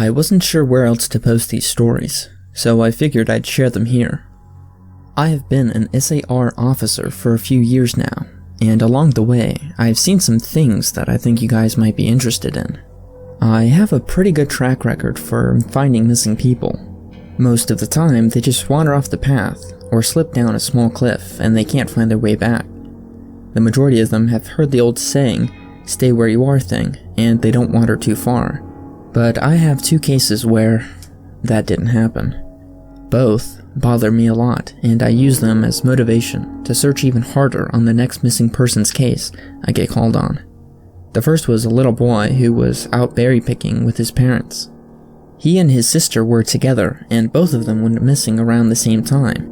I wasn't sure where else to post these stories, so I figured I'd share them here. I have been an SAR officer for a few years now, and along the way, I've seen some things that I think you guys might be interested in. I have a pretty good track record for finding missing people. Most of the time, they just wander off the path, or slip down a small cliff and they can't find their way back. The majority of them have heard the old saying, "stay where you are" thing, and they don't wander too far. But I have 2 cases where that didn't happen. Both bother me a lot, and I use them as motivation to search even harder on the next missing persons case I get called on. The first was a little boy who was out berry picking with his parents. He and his sister were together, and both of them went missing around the same time.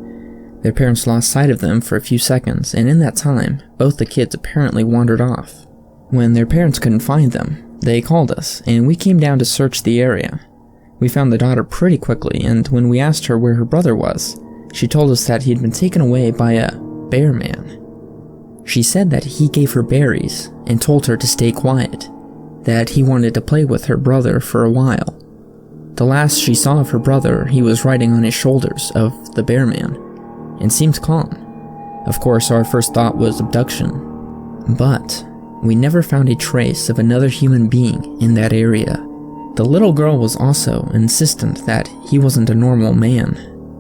Their parents lost sight of them for a few seconds, and in that time, both the kids apparently wandered off. When their parents couldn't find them, they called us, and we came down to search the area. We found the daughter pretty quickly, and when we asked her where her brother was, she told us that he'd been taken away by a bear man. She said that he gave her berries and told her to stay quiet, that he wanted to play with her brother for a while. The last she saw of her brother, he was riding on his shoulders of the bear man, and seemed calm. Of course, our first thought was abduction, but we never found a trace of another human being in that area. The little girl was also insistent that he wasn't a normal man,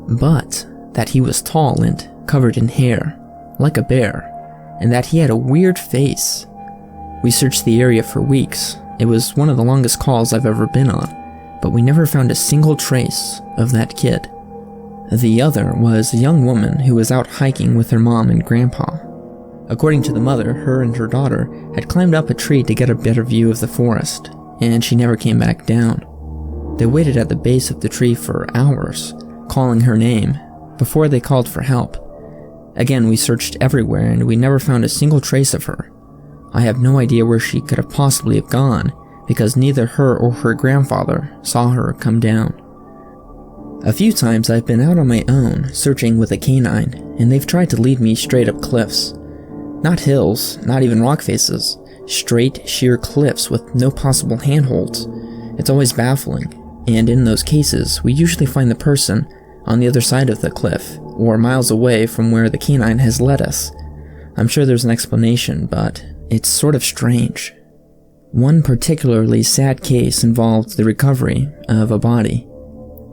but that he was tall and covered in hair, like a bear, and that he had a weird face. We searched the area for weeks. It was one of the longest calls I've ever been on, but we never found a single trace of that kid. The other was a young woman who was out hiking with her mom and grandpa. According to the mother, her and her daughter had climbed up a tree to get a better view of the forest, and she never came back down. They waited at the base of the tree for hours, calling her name, before they called for help. Again, we searched everywhere and we never found a single trace of her. I have no idea where she could have possibly have gone, because neither her or her grandfather saw her come down. A few times I've been out on my own, searching with a canine, and they've tried to lead me straight up cliffs. Not hills, not even rock faces, straight, sheer cliffs with no possible handholds. It's always baffling, and in those cases, we usually find the person on the other side of the cliff, or miles away from where the canine has led us. I'm sure there's an explanation, but it's sort of strange. One particularly sad case involved the recovery of a body.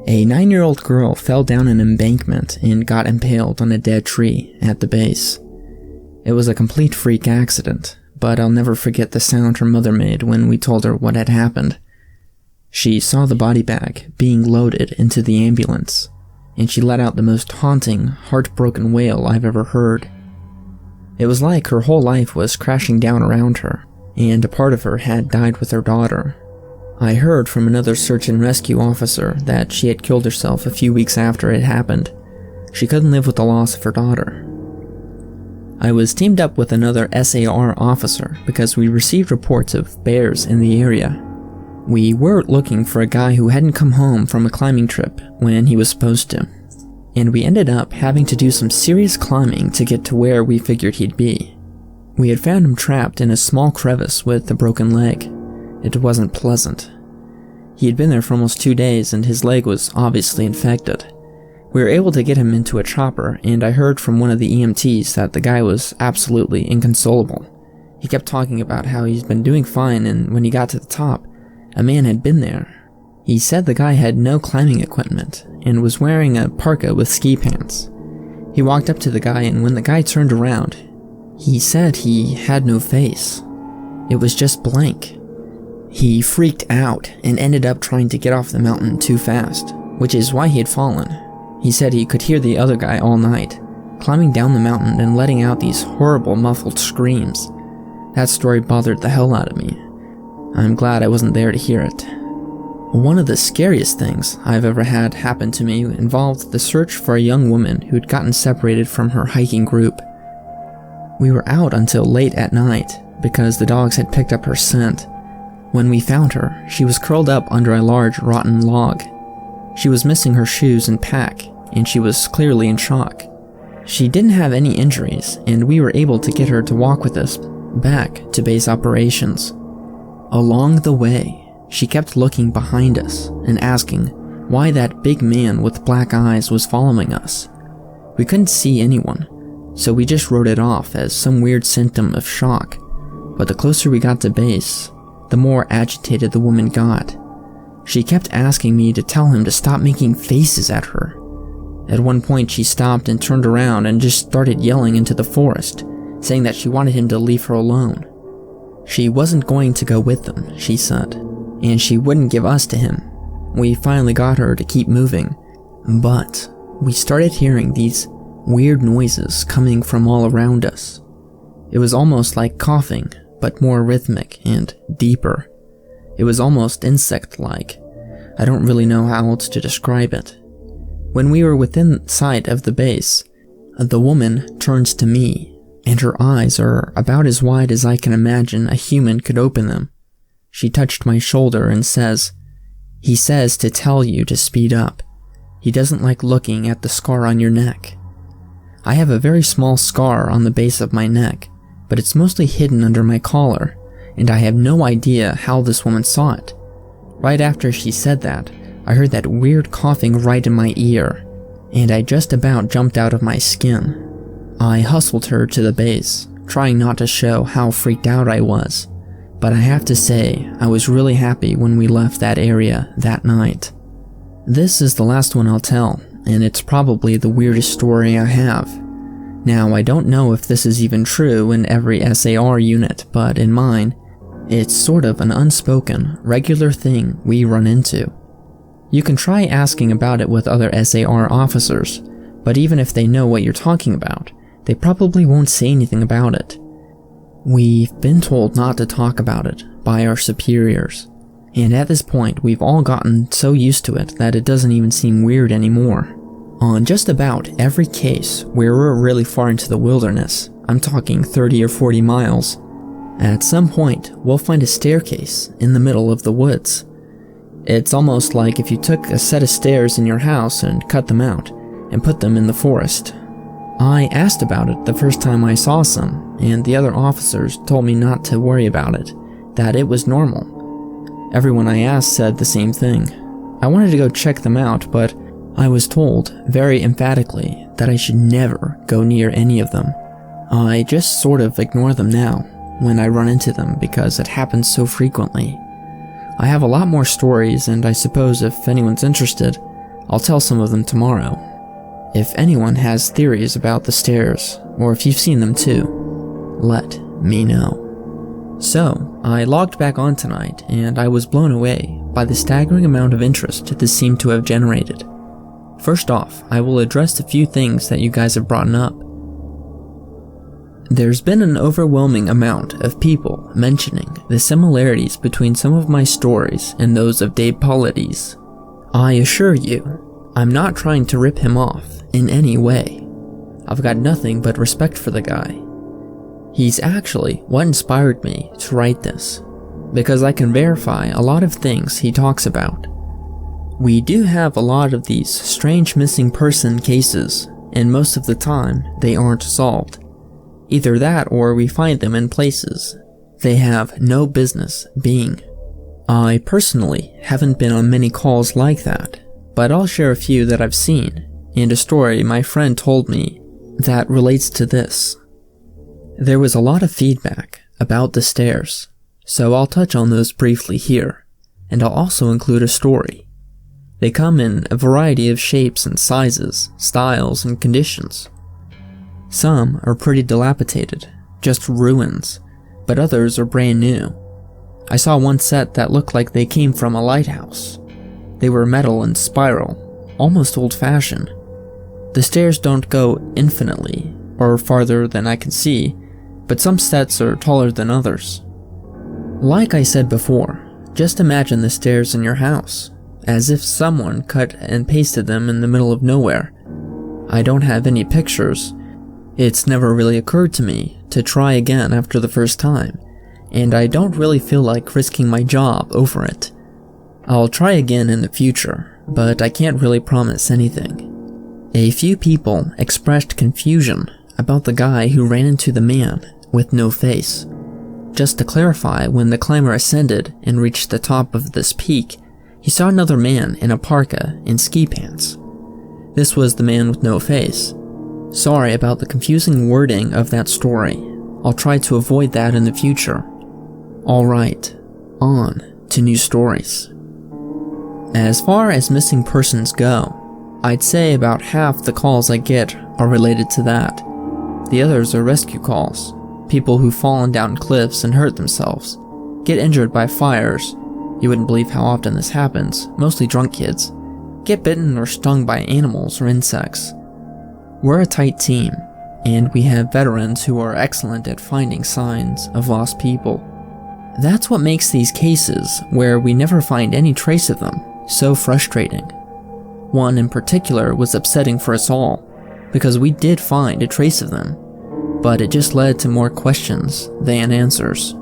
A 9-year-old girl fell down an embankment and got impaled on a dead tree at the base. It was a complete freak accident, but I'll never forget the sound her mother made when we told her what had happened. She saw the body bag being loaded into the ambulance, and she let out the most haunting, heartbroken wail I've ever heard. It was like her whole life was crashing down around her, and a part of her had died with her daughter. I heard from another search and rescue officer that she had killed herself a few weeks after it happened. She couldn't live with the loss of her daughter. I was teamed up with another SAR officer because we received reports of bears in the area. We were looking for a guy who hadn't come home from a climbing trip when he was supposed to, and we ended up having to do some serious climbing to get to where we figured he'd be. We had found him trapped in a small crevice with a broken leg. It wasn't pleasant. He had been there for almost 2 days and his leg was obviously infected. We were able to get him into a chopper, and I heard from one of the EMTs that the guy was absolutely inconsolable. He kept talking about how he's been doing fine, and when he got to the top, a man had been there. He said the guy had no climbing equipment and was wearing a parka with ski pants. He walked up to the guy, and when the guy turned around, he said he had no face. It was just blank. He freaked out and ended up trying to get off the mountain too fast, which is why he had fallen. He said he could hear the other guy all night, climbing down the mountain and letting out these horrible muffled screams. That story bothered the hell out of me. I'm glad I wasn't there to hear it. One of the scariest things I've ever had happen to me involved the search for a young woman who'd gotten separated from her hiking group. We were out until late at night because the dogs had picked up her scent. When we found her, she was curled up under a large rotten log. She was missing her shoes and pack, and she was clearly in shock. She didn't have any injuries, and we were able to get her to walk with us back to base operations. Along the way, she kept looking behind us and asking why that big man with black eyes was following us. We couldn't see anyone, so we just wrote it off as some weird symptom of shock. But the closer we got to base, the more agitated the woman got. She kept asking me to tell him to stop making faces at her. At one point she stopped and turned around and just started yelling into the forest, saying that she wanted him to leave her alone. She wasn't going to go with them, she said, and she wouldn't give us to him. We finally got her to keep moving, but we started hearing these weird noises coming from all around us. It was almost like coughing, but more rhythmic and deeper. It was almost insect-like. I don't really know how else to describe it. When we were within sight of the base, the woman turns to me, and her eyes are about as wide as I can imagine a human could open them. She touched my shoulder and says, "He says to tell you to speed up. He doesn't like looking at the scar on your neck." I have a very small scar on the base of my neck, but it's mostly hidden under my collar, and I have no idea how this woman saw it. Right after she said that, I heard that weird coughing right in my ear, and I just about jumped out of my skin. I hustled her to the base, trying not to show how freaked out I was, but I have to say, I was really happy when we left that area that night. This is the last one I'll tell, and it's probably the weirdest story I have. Now, I don't know if this is even true in every SAR unit, but in mine, it's sort of an unspoken, regular thing we run into. You can try asking about it with other SAR officers, but even if they know what you're talking about, they probably won't say anything about it. We've been told not to talk about it by our superiors, and at this point we've all gotten so used to it that it doesn't even seem weird anymore. On just about every case where we're really far into the wilderness, I'm talking 30 or 40 miles, at some point we'll find a staircase in the middle of the woods. It's almost like if you took a set of stairs in your house and cut them out and put them in the forest. I asked about it the first time I saw some, and the other officers told me not to worry about it, that it was normal. Everyone I asked said the same thing. I wanted to go check them out, but I was told very emphatically that I should never go near any of them. I just sort of ignore them now when I run into them because it happens so frequently. I have a lot more stories, and I suppose if anyone's interested, I'll tell some of them tomorrow. If anyone has theories about the stairs, or if you've seen them too, let me know. So, I logged back on tonight, and I was blown away by the staggering amount of interest this seemed to have generated. First off, I will address a few things that you guys have brought up. There's been an overwhelming amount of people mentioning the similarities between some of my stories and those of Dave Paulides. I assure you, I'm not trying to rip him off in any way. I've got nothing but respect for the guy. He's actually what inspired me to write this, because I can verify a lot of things he talks about. We do have a lot of these strange missing person cases, and most of the time they aren't solved. Either that or we find them in places they have no business being. I personally haven't been on many calls like that, but I'll share a few that I've seen, and a story my friend told me that relates to this. There was a lot of feedback about the stairs, so I'll touch on those briefly here, and I'll also include a story. They come in a variety of shapes and sizes, styles, and conditions. Some are pretty dilapidated, just ruins, but others are brand new. I saw one set that looked like they came from a lighthouse. They were metal and spiral, almost old-fashioned. The stairs don't go infinitely, or farther than I can see, but some sets are taller than others. Like I said before, just imagine the stairs in your house, as if someone cut and pasted them in the middle of nowhere. I don't have any pictures. It's never really occurred to me to try again after the first time, and I don't really feel like risking my job over it. I'll try again in the future, but I can't really promise anything. A few people expressed confusion about the guy who ran into the man with no face. Just to clarify, when the climber ascended and reached the top of this peak, he saw another man in a parka and ski pants. This was the man with no face. Sorry about the confusing wording of that story. I'll try to avoid that in the future. Alright, on to new stories. As far as missing persons go, I'd say about half the calls I get are related to that. The others are rescue calls. People who've fallen down cliffs and hurt themselves, get injured by fires. You wouldn't believe how often this happens, mostly drunk kids. Get bitten or stung by animals or insects. We're a tight team, and we have veterans who are excellent at finding signs of lost people. That's what makes these cases, where we never find any trace of them, so frustrating. One in particular was upsetting for us all, because we did find a trace of them, but it just led to more questions than answers.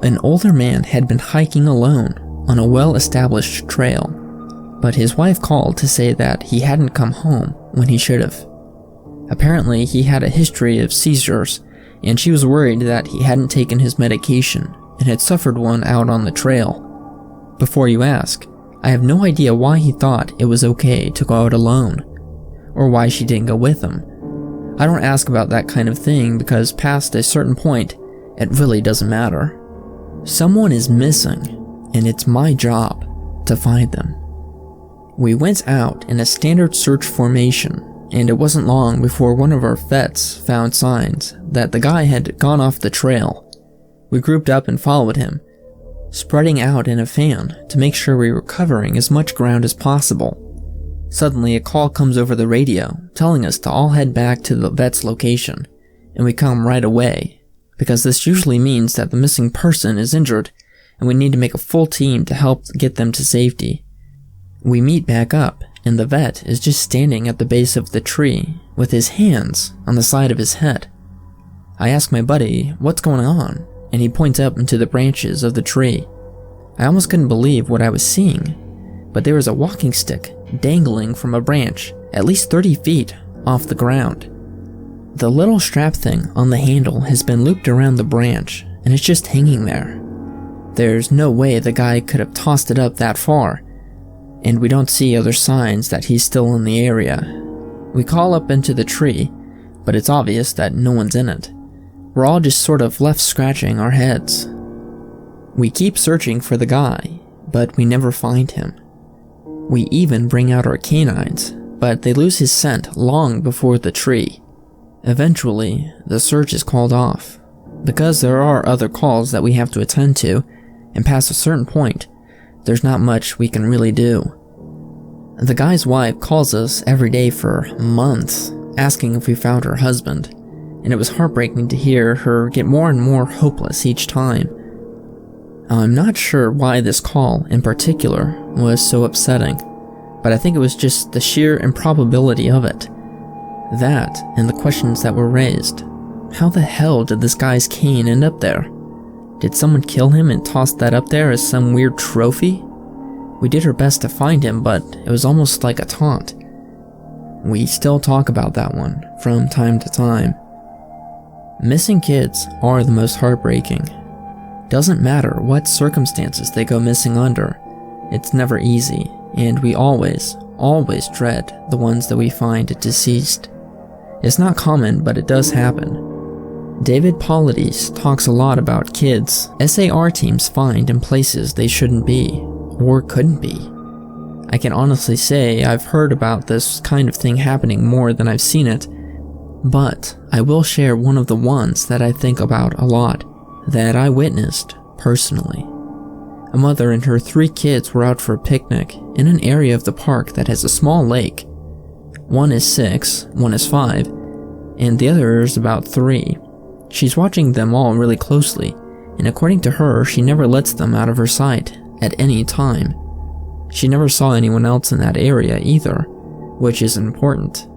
An older man had been hiking alone on a well-established trail, but his wife called to say that he hadn't come home when he should have. Apparently, he had a history of seizures, and she was worried that he hadn't taken his medication and had suffered one out on the trail. Before you ask, I have no idea why he thought it was okay to go out alone, or why she didn't go with him. I don't ask about that kind of thing because past a certain point, it really doesn't matter. Someone is missing, and it's my job to find them. We went out in a standard search formation, and it wasn't long before one of our vets found signs that the guy had gone off the trail. We grouped up and followed him, spreading out in a fan to make sure we were covering as much ground as possible. Suddenly, a call comes over the radio telling us to all head back to the vet's location, and we come right away, because this usually means that the missing person is injured and we need to make a full team to help get them to safety. We meet back up, and the vet is just standing at the base of the tree with his hands on the side of his head. I ask my buddy, "What's going on?" and he points up into the branches of the tree. I almost couldn't believe what I was seeing, but there was a walking stick dangling from a branch at least 30 feet off the ground. The little strap thing on the handle has been looped around the branch, and it's just hanging there. There's no way the guy could have tossed it up that far, and we don't see other signs that he's still in the area. We call up into the tree, but it's obvious that no one's in it. We're all just sort of left scratching our heads. We keep searching for the guy, but we never find him. We even bring out our canines, but they lose his scent long before the tree. Eventually, the search is called off, because there are other calls that we have to attend to, and past a certain point, there's not much we can really do. The guy's wife calls us every day for months, asking if we found her husband, and it was heartbreaking to hear her get more and more hopeless each time. I'm not sure why this call, in particular, was so upsetting, but I think it was just the sheer improbability of it. That, and the questions that were raised. How the hell did this guy's cane end up there? Did someone kill him and toss that up there as some weird trophy? We did our best to find him, but it was almost like a taunt. We still talk about that one, from time to time. Missing kids are the most heartbreaking. Doesn't matter what circumstances they go missing under, it's never easy, and we always dread the ones that we find deceased. It's not common, but it does happen. David Paulides talks a lot about kids SAR teams find in places they shouldn't be, or couldn't be. I can honestly say I've heard about this kind of thing happening more than I've seen it, but I will share one of the ones that I think about a lot, that I witnessed personally. A mother and her 3 kids were out for a picnic in an area of the park that has a small lake. One is 6, one is 5, and the other is about 3. She's watching them all really closely, and according to her, she never lets them out of her sight at any time. She never saw anyone else in that area either, which is important.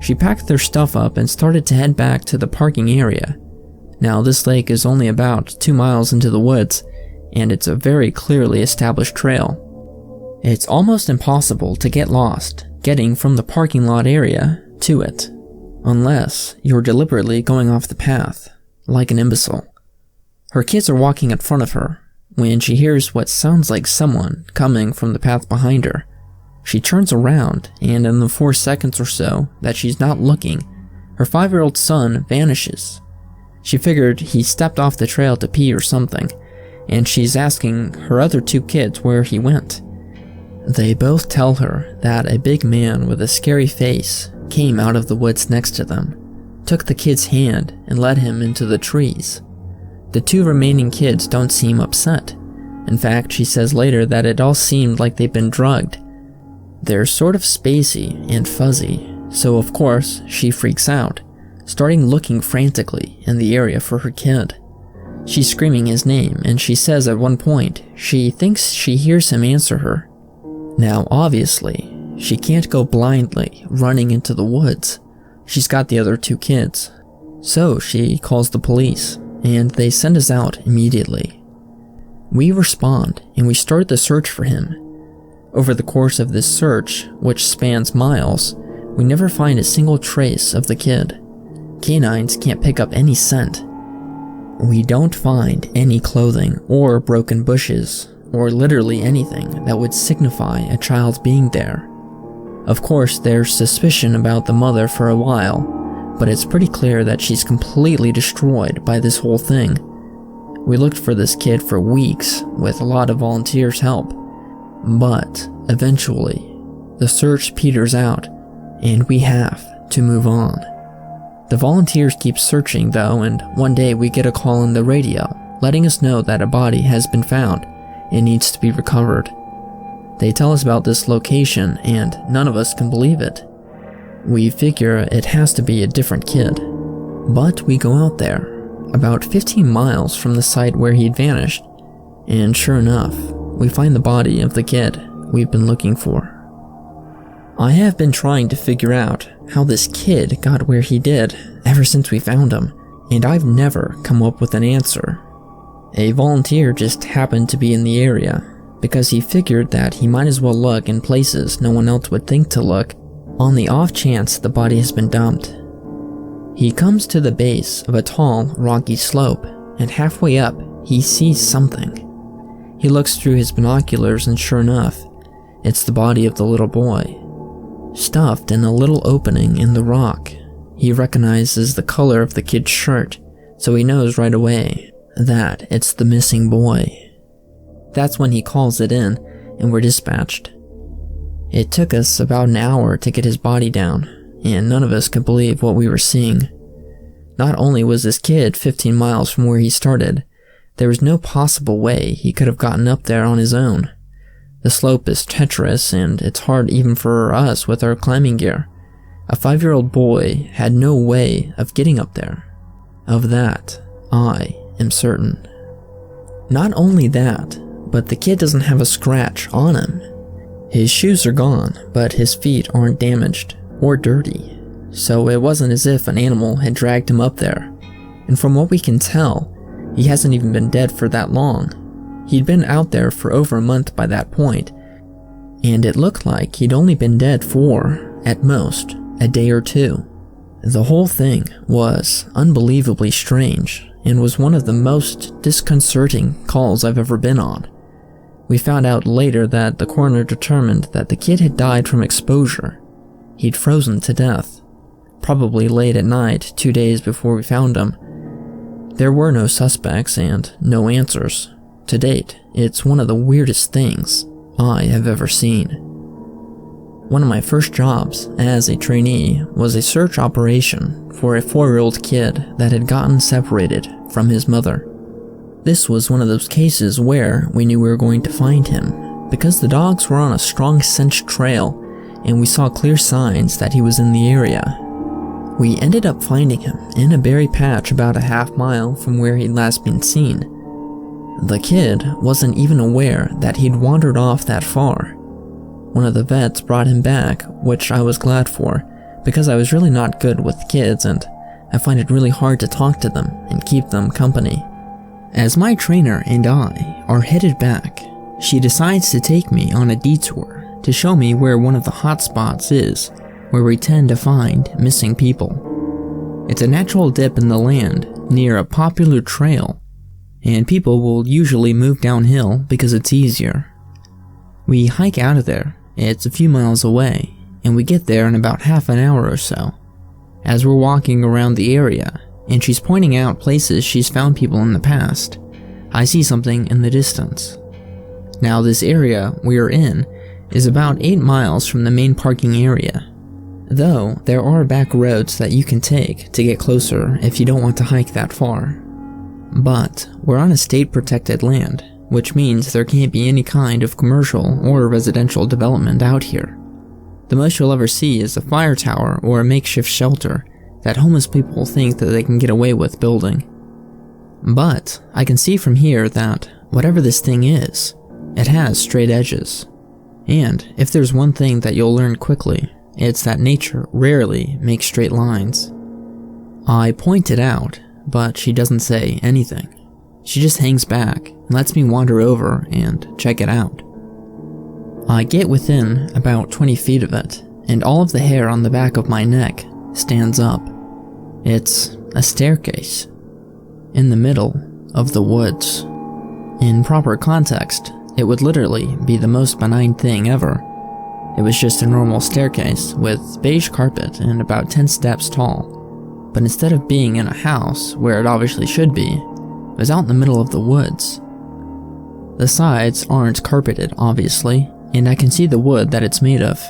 She packed their stuff up and started to head back to the parking area. Now, this lake is only about 2 miles into the woods, and it's a very clearly established trail. It's almost impossible to get lost getting from the parking lot area to it, unless you're deliberately going off the path, like an imbecile. Her kids are walking in front of her when she hears what sounds like someone coming from the path behind her. She turns around, and in the 4 seconds or so that she's not looking, her 5-year-old son vanishes. She figured he stepped off the trail to pee or something, and she's asking her other 2 kids where he went. They both tell her that a big man with a scary face came out of the woods next to them, took the kid's hand, and led him into the trees. The 2 remaining kids don't seem upset. In fact, she says later that it all seemed like they'd been drugged. They're sort of spacey and fuzzy, so of course she freaks out, starting looking frantically in the area for her kid. She's screaming his name, and she says at one point she thinks she hears him answer her. Now obviously, she can't go blindly running into the woods. She's got the other 2 kids. So she calls the police, and they send us out immediately. We respond, and we start the search for him. Over the course of this search, which spans miles, we never find a single trace of the kid. Canines can't pick up any scent. We don't find any clothing or broken bushes, or literally anything that would signify a child being there. Of course, there's suspicion about the mother for a while, but it's pretty clear that she's completely destroyed by this whole thing. We looked for this kid for weeks with a lot of volunteers' help, but eventually the search peters out and we have to move on. The volunteers keep searching though, and one day we get a call on the radio letting us know that a body has been found and needs to be recovered. They tell us about this location and none of us can believe it. We figure it has to be a different kid, but we go out there, about 15 miles from the site where he'd vanished, and sure enough, we find the body of the kid we've been looking for. I have been trying to figure out how this kid got where he did ever since we found him, and I've never come up with an answer. A volunteer just happened to be in the area because he figured that he might as well look in places no one else would think to look on the off chance the body has been dumped. He comes to the base of a tall, rocky slope, and halfway up, he sees something. He looks through his binoculars and sure enough, it's the body of the little boy. Stuffed in a little opening in the rock, he recognizes the color of the kid's shirt, so he knows right away that it's the missing boy. That's when he calls it in, and we're dispatched. It took us about an hour to get his body down, and none of us could believe what we were seeing. Not only was this kid 15 miles from where he started, there was no possible way he could have gotten up there on his own. The slope is treacherous, and it's hard even for us with our climbing gear. A 5-year-old boy had no way of getting up there. Of that, I am certain. Not only that, but the kid doesn't have a scratch on him. His shoes are gone, but his feet aren't damaged or dirty, so it wasn't as if an animal had dragged him up there. And from what we can tell, he hasn't even been dead for that long. He'd been out there for over a month by that point, and it looked like he'd only been dead for, at most, a day or 2. The whole thing was unbelievably strange, and was one of the most disconcerting calls I've ever been on. We found out later that the coroner determined that the kid had died from exposure. He'd frozen to death, probably late at night 2 days before we found him. There were no suspects and no answers. To date, it's one of the weirdest things I have ever seen. One of my first jobs as a trainee was a search operation for a 4-year-old kid that had gotten separated from his mother. This was one of those cases where we knew we were going to find him because the dogs were on a strong scent trail and we saw clear signs that he was in the area. We ended up finding him in a berry patch about a half mile from where he'd last been seen. The kid wasn't even aware that he'd wandered off that far. One of the vets brought him back, which I was glad for, because I was really not good with kids and I find it really hard to talk to them and keep them company. As my trainer and I are headed back, she decides to take me on a detour to show me where one of the hot spots is, where we tend to find missing people. It's a natural dip in the land near a popular trail. and people will usually move downhill because it's easier. We hike out of there, it's a few miles away, and we get there in about half an hour or so. As we're walking around the area, and she's pointing out places she's found people in the past, I see something in the distance. Now this area we are in is about 8 miles from the main parking area, though there are back roads that you can take to get closer if you don't want to hike that far. But we're on a state-protected land, which means there can't be any kind of commercial or residential development out here. The most you'll ever see is a fire tower or a makeshift shelter that homeless people think that they can get away with building. But I can see from here that whatever this thing is, it has straight edges. And if there's one thing that you'll learn quickly, it's that nature rarely makes straight lines. I point it out, but she doesn't say anything. She just hangs back and lets me wander over and check it out. I get within about 20 feet of it, and all of the hair on the back of my neck stands up. It's a staircase in the middle of the woods. In proper context, it would literally be the most benign thing ever. It was just a normal staircase with beige carpet and about 10 steps tall. But instead of being in a house, where it obviously should be, it was out in the middle of the woods. The sides aren't carpeted, obviously, and I can see the wood that it's made of.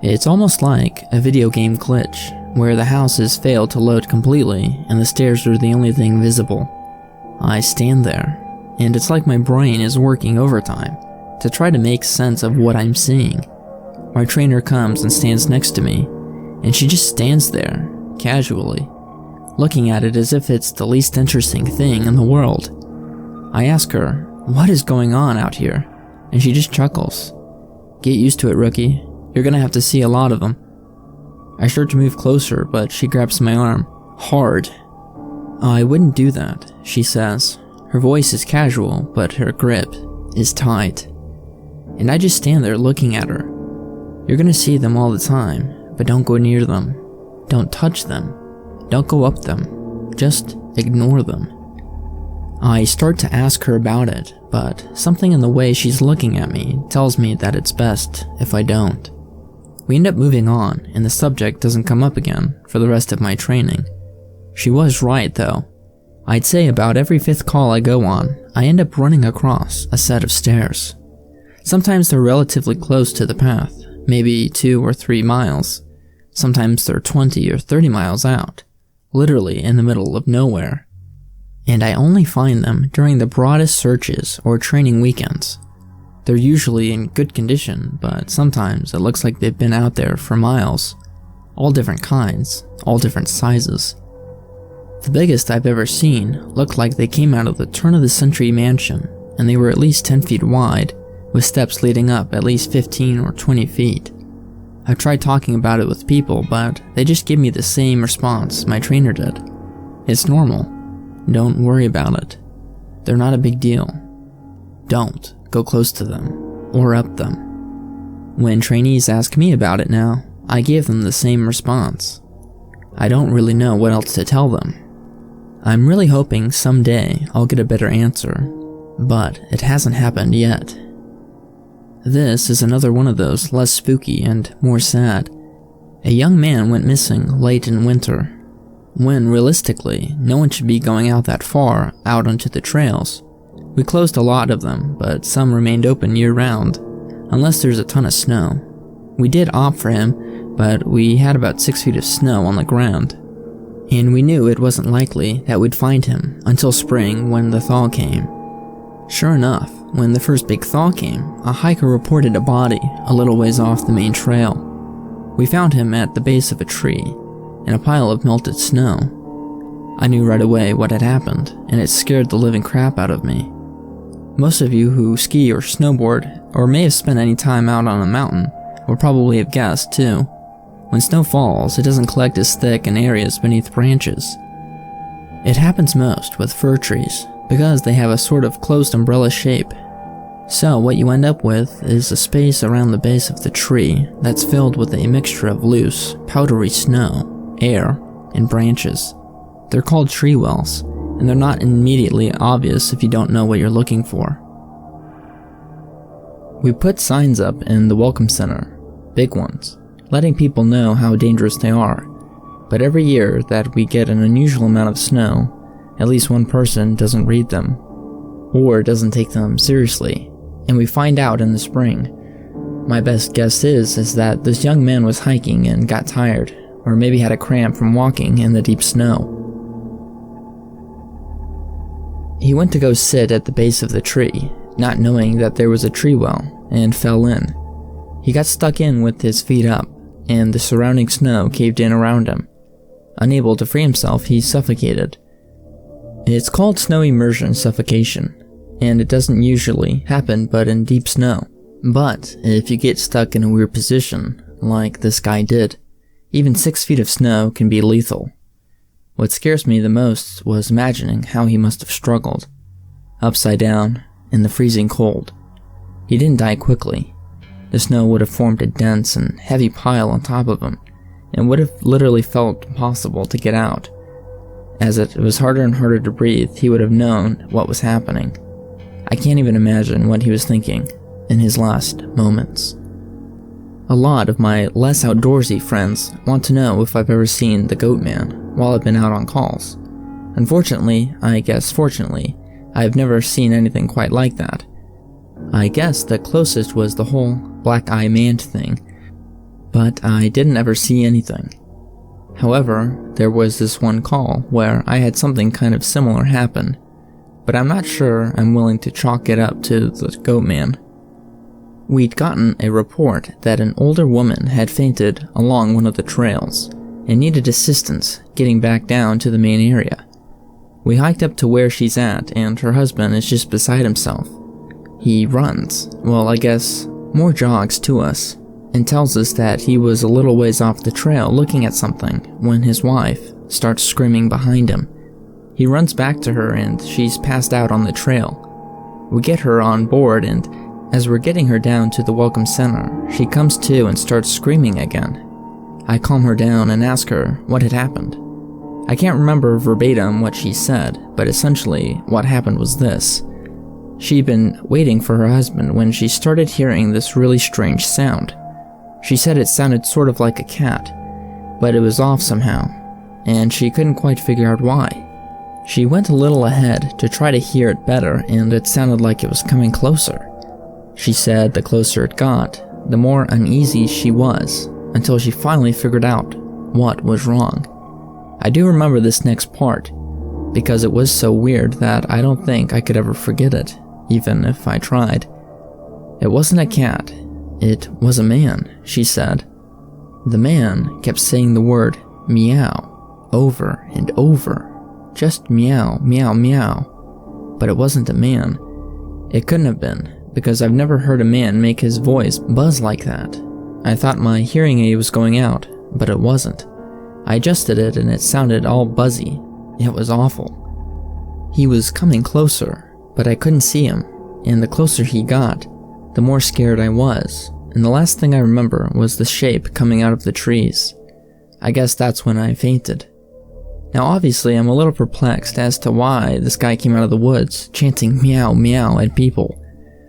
It's almost like a video game glitch, where the house has failed to load completely and the stairs are the only thing visible. I stand there, and it's like my brain is working overtime to try to make sense of what I'm seeing. My trainer comes and stands next to me, and she just stands there, casually, looking at it as if it's the least interesting thing in the world. I ask her, "What is going on out here?" And she just chuckles. "Get used to it, rookie. You're gonna have to see a lot of them." I start to move closer, but she grabs my arm, hard. "I wouldn't do that," she says. Her voice is casual, but her grip is tight. And I just stand there looking at her. "You're gonna see them all the time, but don't go near them. Don't touch them. Don't go up them. Just ignore them." I start to ask her about it, but something in the way she's looking at me tells me that it's best if I don't. We end up moving on, and the subject doesn't come up again for the rest of my training. She was right, though. I'd say about every 5th call I go on, I end up running across a set of stairs. Sometimes they're relatively close to the path, maybe 2 or 3 miles. Sometimes they're 20 or 30 miles out, literally in the middle of nowhere. And I only find them during the broadest searches or training weekends. They're usually in good condition, but sometimes it looks like they've been out there for miles. All different kinds, all different sizes. The biggest I've ever seen looked like they came out of the turn-of-the-century mansion, and they were at least 10 feet wide, with steps leading up at least 15 or 20 feet. I've tried talking about it with people, but they just give me the same response my trainer did. It's normal. Don't worry about it. They're not a big deal. Don't go close to them, or up them. When trainees ask me about it now, I give them the same response. I don't really know what else to tell them. I'm really hoping someday I'll get a better answer, but it hasn't happened yet. This is another one of those less spooky and more sad. A young man went missing late in winter, when realistically no one should be going out that far out onto the trails. We closed a lot of them, but some remained open year-round, unless there's a ton of snow. We did opt for him, but we had about 6 feet of snow on the ground, and we knew it wasn't likely that we'd find him until spring when the thaw came. Sure enough, when the first big thaw came, a hiker reported a body a little ways off the main trail. We found him at the base of a tree, in a pile of melted snow. I knew right away what had happened, and it scared the living crap out of me. Most of you who ski or snowboard, or may have spent any time out on a mountain, will probably have guessed too. When snow falls, it doesn't collect as thick in areas beneath branches. It happens most with fir trees, because they have a sort of closed umbrella shape. So what you end up with is a space around the base of the tree that's filled with a mixture of loose, powdery snow, air, and branches. They're called tree wells, and they're not immediately obvious if you don't know what you're looking for. We put signs up in the Welcome Center, big ones, letting people know how dangerous they are, but every year that we get an unusual amount of snow, at least one person doesn't read them, or doesn't take them seriously, and we find out in the spring. My best guess is that this young man was hiking and got tired, or maybe had a cramp from walking in the deep snow. He went to go sit at the base of the tree, not knowing that there was a tree well, and fell in. He got stuck in with his feet up, and the surrounding snow caved in around him. Unable to free himself, he suffocated. It's called snow immersion suffocation, and it doesn't usually happen but in deep snow. But if you get stuck in a weird position, like this guy did, even 6 feet of snow can be lethal. What scares me the most was imagining how he must have struggled. Upside down, in the freezing cold. He didn't die quickly. The snow would have formed a dense and heavy pile on top of him, and would have literally felt impossible to get out. As it was harder and harder to breathe, he would have known what was happening. I can't even imagine what he was thinking in his last moments. A lot of my less outdoorsy friends want to know if I've ever seen the Goat Man while I've been out on calls. Unfortunately, I guess fortunately, I've never seen anything quite like that. I guess the closest was the whole black eye man thing, but I didn't ever see anything. However, there was this one call where I had something kind of similar happen, but I'm not sure I'm willing to chalk it up to the Goat Man. We'd gotten a report that an older woman had fainted along one of the trails and needed assistance getting back down to the main area. We hiked up to where she's at, and her husband is just beside himself. He runs, well, I guess more jogs to us, and tells us that he was a little ways off the trail looking at something when his wife starts screaming behind him. He runs back to her and she's passed out on the trail. We get her on board, and as we're getting her down to the Welcome Center, she comes to and starts screaming again. I calm her down and ask her what had happened. I can't remember verbatim what she said, but essentially what happened was this. She'd been waiting for her husband when she started hearing this really strange sound. She said it sounded sort of like a cat, but it was off somehow, and she couldn't quite figure out why. She went a little ahead to try to hear it better, and it sounded like it was coming closer. She said the closer it got, the more uneasy she was, until she finally figured out what was wrong. I do remember this next part, because it was so weird that I don't think I could ever forget it, even if I tried. It wasn't a cat, it was a man, she said. The man kept saying the word meow over and over, just meow, meow, meow. But it wasn't a man. It couldn't have been, because I've never heard a man make his voice buzz like that. I thought my hearing aid was going out, but it wasn't. I adjusted it and it sounded all buzzy. It was awful. He was coming closer, but I couldn't see him, and the closer he got, the more scared I was, and the last thing I remember was the shape coming out of the trees. I guess that's when I fainted. Now obviously I'm a little perplexed as to why this guy came out of the woods chanting meow meow at people.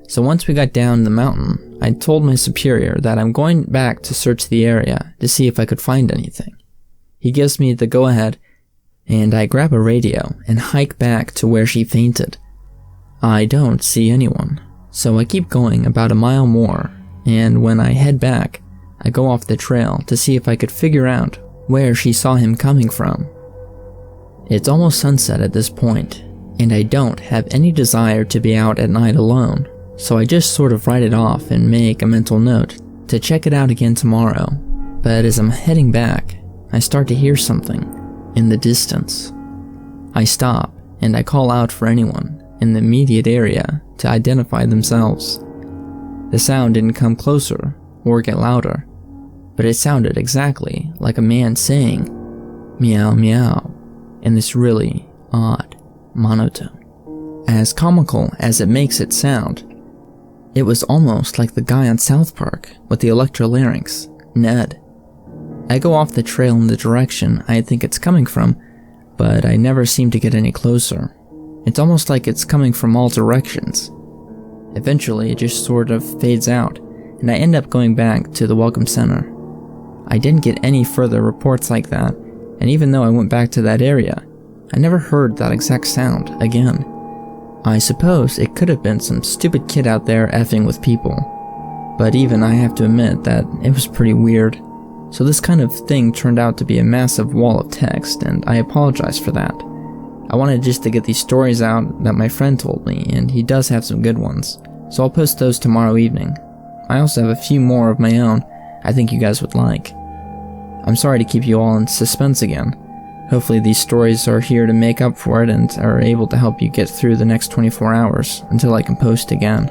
So once we got down the mountain, I told my superior that I'm going back to search the area to see if I could find anything. He gives me the go-ahead, and I grab a radio and hike back to where she fainted. I don't see anyone, so I keep going about a mile more, and when I head back, I go off the trail to see if I could figure out where she saw him coming from. It's almost sunset at this point, and I don't have any desire to be out at night alone, so I just sort of write it off and make a mental note to check it out again tomorrow. But as I'm heading back, I start to hear something in the distance. I stop and I call out for anyone in the immediate area to identify themselves. The sound didn't come closer or get louder, but it sounded exactly like a man saying meow meow in this really odd monotone. As comical as it makes it sound, it was almost like the guy on South Park with the electrolarynx, Ned. I go off the trail in the direction I think it's coming from, but I never seem to get any closer. It's almost like it's coming from all directions. Eventually, it just sort of fades out, and I end up going back to the Welcome Center. I didn't get any further reports like that, and even though I went back to that area, I never heard that exact sound again. I suppose it could have been some stupid kid out there effing with people, but even I have to admit that it was pretty weird. So this kind of thing turned out to be a massive wall of text, and I apologize for that. I wanted just to get these stories out that my friend told me, and he does have some good ones, so I'll post those tomorrow evening. I also have a few more of my own I think you guys would like. I'm sorry to keep you all in suspense again. Hopefully these stories are here to make up for it and are able to help you get through the next 24 hours until I can post again.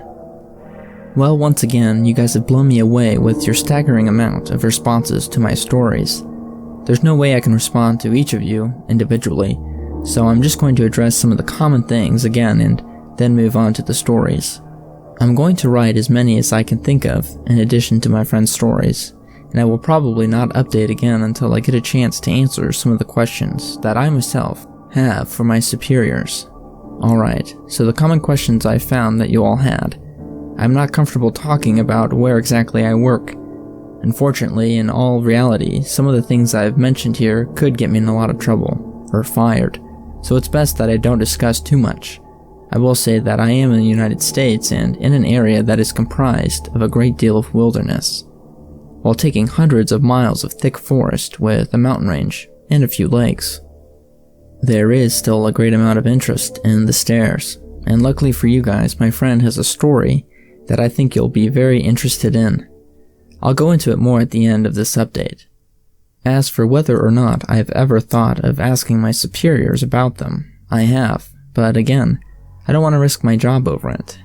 Well, once again, you guys have blown me away with your staggering amount of responses to my stories. There's no way I can respond to each of you individually, so I'm just going to address some of the common things again and then move on to the stories. I'm going to write as many as I can think of in addition to my friend's stories, and I will probably not update again until I get a chance to answer some of the questions that I myself have for my superiors. Alright, so the common questions I found that you all had. I'm not comfortable talking about where exactly I work. Unfortunately, in all reality, some of the things I've mentioned here could get me in a lot of trouble, or fired, so it's best that I don't discuss too much. I will say that I am in the United States and in an area that is comprised of a great deal of wilderness, while taking hundreds of miles of thick forest with a mountain range and a few lakes. There is still a great amount of interest in the stairs, and luckily for you guys, my friend has a story that I think you'll be very interested in. I'll go into it more at the end of this update. As for whether or not I have ever thought of asking my superiors about them, I have, but again, I don't want to risk my job over it.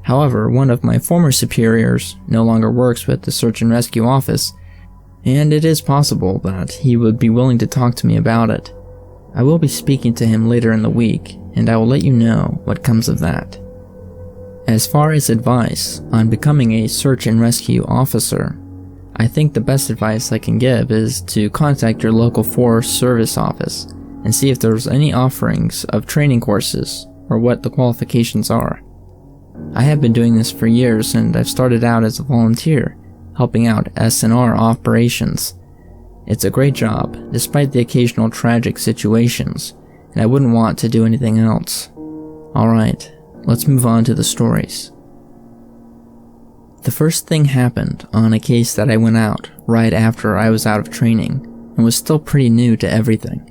However, one of my former superiors no longer works with the search and rescue office, and it is possible that he would be willing to talk to me about it. I will be speaking to him later in the week, and I will let you know what comes of that. As far as advice on becoming a search and rescue officer, I think the best advice I can give is to contact your local Forest Service office and see if there's any offerings of training courses or what the qualifications are. I have been doing this for years, and I've started out as a volunteer, helping out S&R operations. It's a great job, despite the occasional tragic situations, and I wouldn't want to do anything else. Alright, let's move on to the stories. The first thing happened on a case that I went out right after I was out of training, and was still pretty new to everything.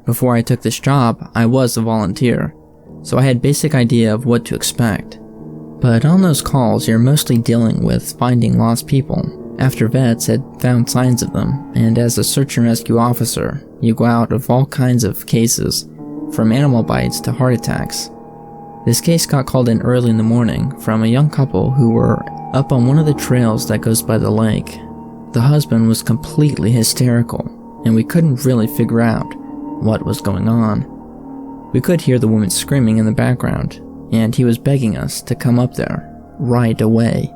Before I took this job, I was a volunteer, so I had a basic idea of what to expect. But on those calls, you're mostly dealing with finding lost people after vets had found signs of them, and as a search and rescue officer, you go out of all kinds of cases, from animal bites to heart attacks. This case got called in early in the morning from a young couple who were up on one of the trails that goes by the lake. The husband was completely hysterical, and we couldn't really figure out what was going on. We could hear the woman screaming in the background, and he was begging us to come up there right away.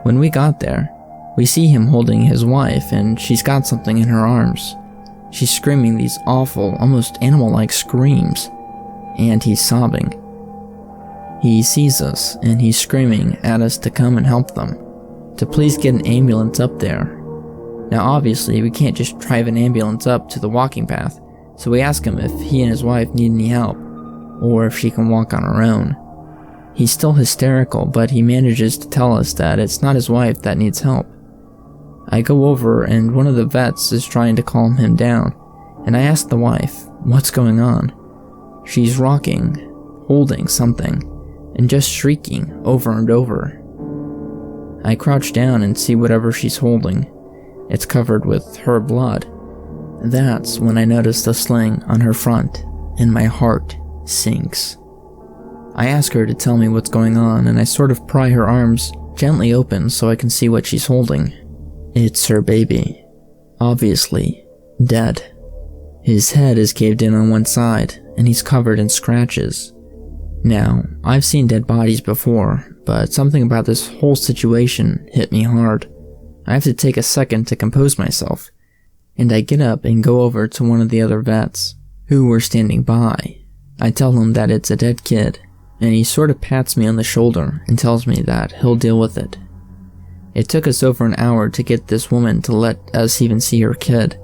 When we got there, we see him holding his wife, and she's got something in her arms. She's screaming these awful, almost animal-like screams, and he's sobbing. He sees us, and he's screaming at us to come and help them, to please get an ambulance up there. Now obviously, we can't just drive an ambulance up to the walking path, so we ask him if he and his wife need any help, or if she can walk on her own. He's still hysterical, but he manages to tell us that it's not his wife that needs help. I go over, and one of the vets is trying to calm him down, and I ask the wife, what's going on? She's rocking, holding something, and just shrieking over and over. I crouch down and see whatever she's holding. It's covered with her blood. That's when I notice the sling on her front, and my heart sinks. I ask her to tell me what's going on, and I sort of pry her arms gently open so I can see what she's holding. It's her baby, obviously dead. His head is caved in on one side, and he's covered in scratches. Now, I've seen dead bodies before, but something about this whole situation hit me hard. I have to take a second to compose myself, and I get up and go over to one of the other vets. who were standing by. I tell him that it's a dead kid, and he sort of pats me on the shoulder and tells me that he'll deal with it. It took us over an hour to get this woman to let us even see her kid.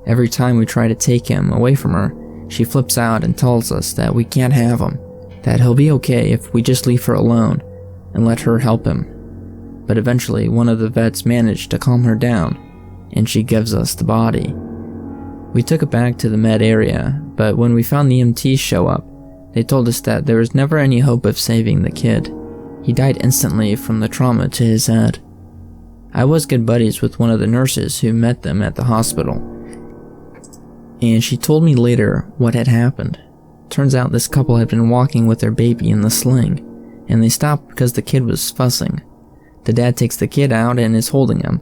Every time we try to take him away from her, she flips out and tells us that we can't have him, that he'll be okay if we just leave her alone and let her help him. But eventually, one of the vets managed to calm her down, and she gives us the body. We took it back to the med area, but when we found the EMTs show up, they told us that there was never any hope of saving the kid. He died instantly from the trauma to his head. I was good buddies with one of the nurses who met them at the hospital, and she told me later what had happened. Turns out this couple had been walking with their baby in the sling, and they stopped because the kid was fussing. The dad takes the kid out and is holding him,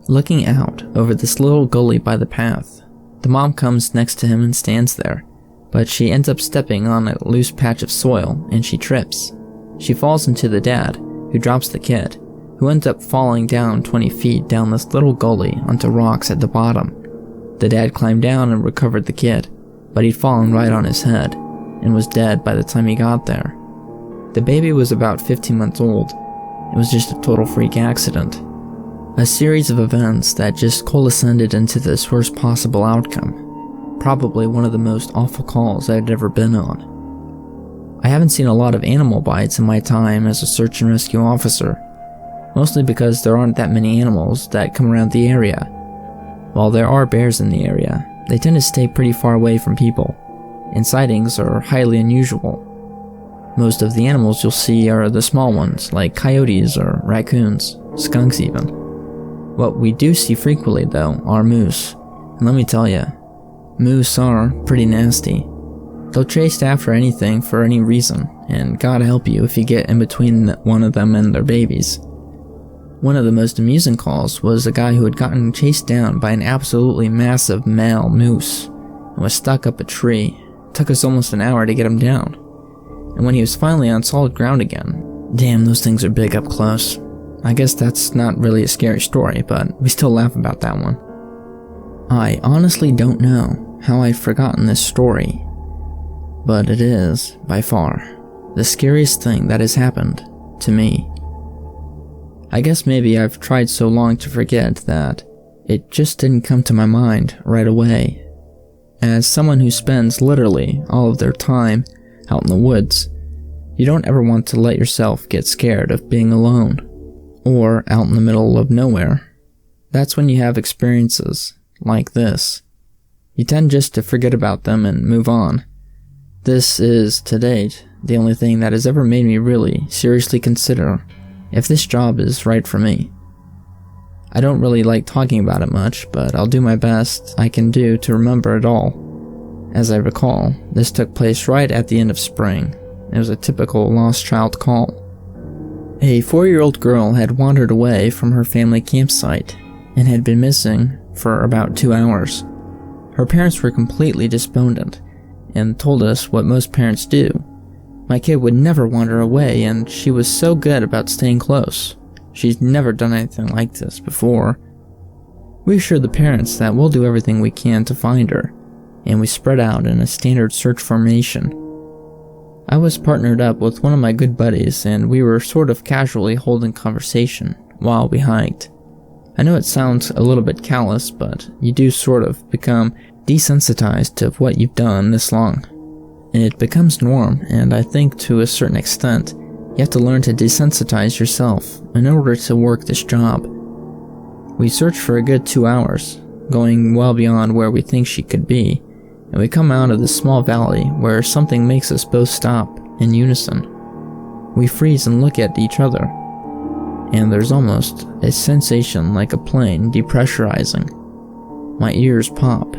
looking out over this little gully by the path. The mom comes next to him and stands there, but she ends up stepping on a loose patch of soil and she trips. She falls into the dad, who drops the kid, who ends up falling down 20 feet down this little gully onto rocks at the bottom. The dad climbed down and recovered the kid, but he'd fallen right on his head and was dead by the time he got there. The baby was about 15 months old. It was just a total freak accident. A series of events that just coalesced into this worst possible outcome. Probably one of the most awful calls I'd ever been on. I haven't seen a lot of animal bites in my time as a search and rescue officer, mostly because there aren't that many animals that come around the area. While there are bears in the area, they tend to stay pretty far away from people, and sightings are highly unusual. Most of the animals you'll see are the small ones, like coyotes or raccoons, skunks even. What we do see frequently, though, are moose. And let me tell you, moose are pretty nasty. They'll chase after anything for any reason, and God help you if you get in between one of them and their babies. One of the most amusing calls was a guy who had gotten chased down by an absolutely massive male moose and was stuck up a tree. It took us almost an hour to get him down. And when he was finally on solid ground again, damn, those things are big up close. I guess that's not really a scary story, but we still laugh about that one. I honestly don't know how I've forgotten this story, but it is, by far, the scariest thing that has happened to me. I guess maybe I've tried so long to forget that it just didn't come to my mind right away. As someone who spends literally all of their time out in the woods, you don't ever want to let yourself get scared of being alone, or out in the middle of nowhere. That's when you have experiences like this. You tend just to forget about them and move on. This is, to date, the only thing that has ever made me really seriously consider if this job is right for me. I don't really like talking about it much, but I'll do my best I can do to remember it all. As I recall, this took place right at the end of spring. It was a typical lost child call. A 4-year-old girl had wandered away from her family campsite and had been missing for about 2 hours. Her parents were completely despondent and told us what most parents do. My kid would never wander away, and she was so good about staying close. She's never done anything like this before. We assured the parents that we'll do everything we can to find her, and we spread out in a standard search formation. I was partnered up with one of my good buddies, and we were sort of casually holding conversation while we hiked. I know it sounds a little bit callous, but you do sort of become desensitized to what you've done this long. It becomes norm, and I think to a certain extent, you have to learn to desensitize yourself in order to work this job. We searched for a good 2 hours, going well beyond where we think she could be, and we come out of this small valley where something makes us both stop in unison. We freeze and look at each other, and there's almost a sensation like a plane depressurizing. My ears pop.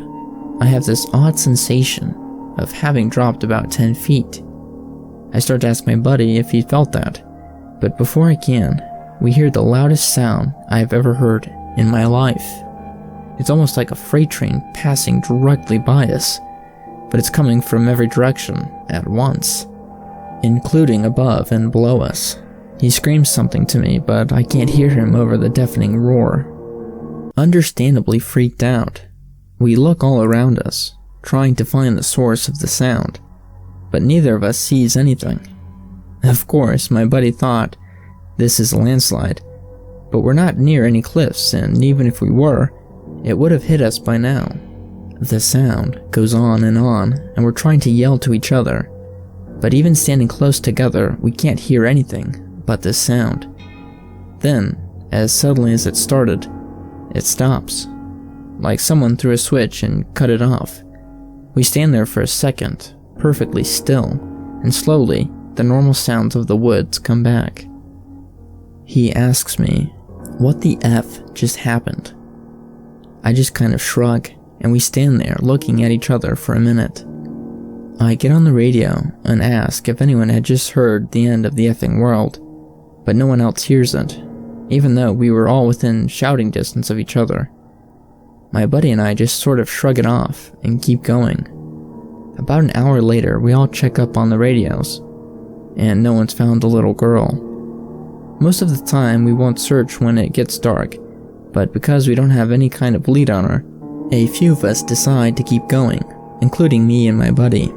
I have this odd sensation of having dropped about 10 feet. I start to ask my buddy if he felt that, but before I can, we hear the loudest sound I've ever heard in my life. It's almost like a freight train passing directly by us, but it's coming from every direction at once, including above and below us. He screams something to me, but I can't hear him over the deafening roar. Understandably freaked out, we look all around us, trying to find the source of the sound, but neither of us sees anything. Of course, my buddy thought this is a landslide, but we're not near any cliffs, and even if we were, it would have hit us by now. The sound goes on, and we're trying to yell to each other, but even standing close together, we can't hear anything but this sound. Then, as suddenly as it started, it stops, like someone threw a switch and cut it off. We stand there for a second, perfectly still, and slowly, the normal sounds of the woods come back. He asks me, what the F just happened? I just kind of shrug, and we stand there looking at each other for a minute. I get on the radio and ask if anyone had just heard the end of the effing world, but no one else hears it, even though we were all within shouting distance of each other. My buddy and I just sort of shrug it off and keep going. About an hour later, we all check up on the radios, and no one's found the little girl. Most of the time, we won't search when it gets dark, but because we don't have any kind of lead on her, a few of us decide to keep going, including me and my buddy.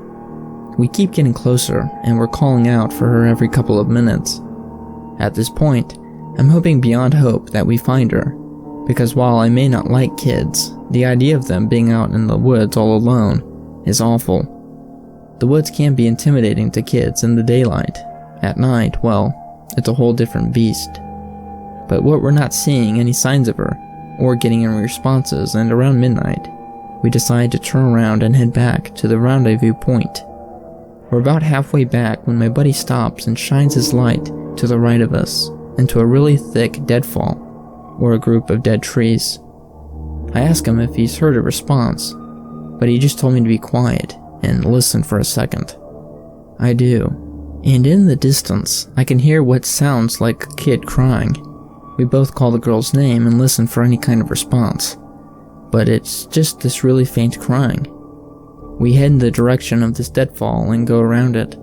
We keep getting closer, and we're calling out for her every couple of minutes. At this point, I'm hoping beyond hope that we find her, because while I may not like kids, the idea of them being out in the woods all alone is awful. The woods can be intimidating to kids in the daylight. At night, well, it's a whole different beast. But what we're not seeing any signs of her, or getting any responses, and around midnight, we decide to turn around and head back to the rendezvous point. We're about halfway back when my buddy stops and shines his light to the right of us, into a really thick deadfall, or a group of dead trees. I ask him if he's heard a response, but he just told me to be quiet and listen for a second. I do, and in the distance, I can hear what sounds like a kid crying. We both call the girl's name and listen for any kind of response, but it's just this really faint crying. We head in the direction of this deadfall and go around it,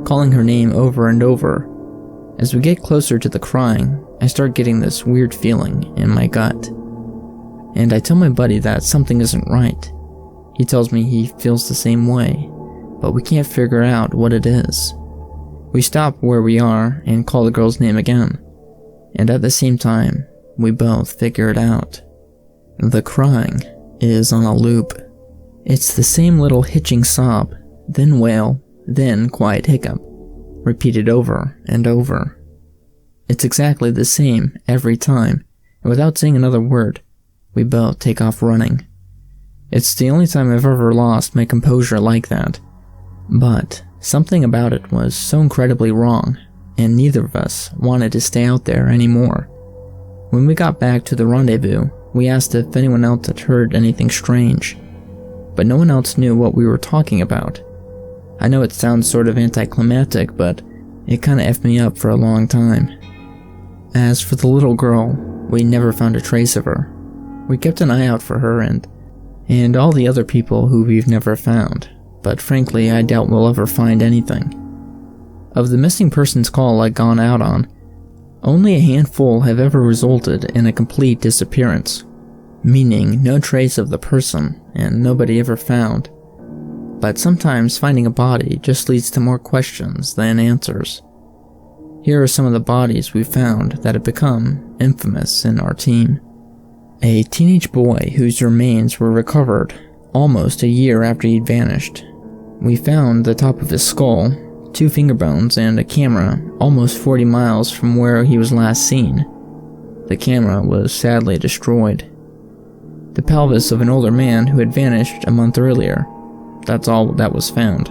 calling her name over and over. As we get closer to the crying, I start getting this weird feeling in my gut, and I tell my buddy that something isn't right. He tells me he feels the same way, but we can't figure out what it is. We stop where we are and call the girl's name again, and at the same time, we both figure it out. The crying is on a loop. It's the same little hitching sob, then wail, then quiet hiccup, repeated over and over. It's exactly the same every time, and without saying another word, we both take off running. It's the only time I've ever lost my composure like that, but something about it was so incredibly wrong, and neither of us wanted to stay out there anymore. When we got back to the rendezvous, we asked if anyone else had heard anything strange, but no one else knew what we were talking about. I know it sounds sort of anticlimactic, but it kinda effed me up for a long time. As for the little girl, we never found a trace of her. We kept an eye out for her and all the other people who we've never found, but frankly I doubt we'll ever find anything. Of the missing persons call I've gone out on, only a handful have ever resulted in a complete disappearance, meaning no trace of the person and nobody ever found. But sometimes finding a body just leads to more questions than answers. Here are some of the bodies we found that have become infamous in our team. A teenage boy whose remains were recovered almost a year after he'd vanished. We found the top of his skull, 2 finger bones, and a camera almost 40 miles from where he was last seen. The camera was sadly destroyed. The pelvis of an older man who had vanished a month earlier. That's all that was found.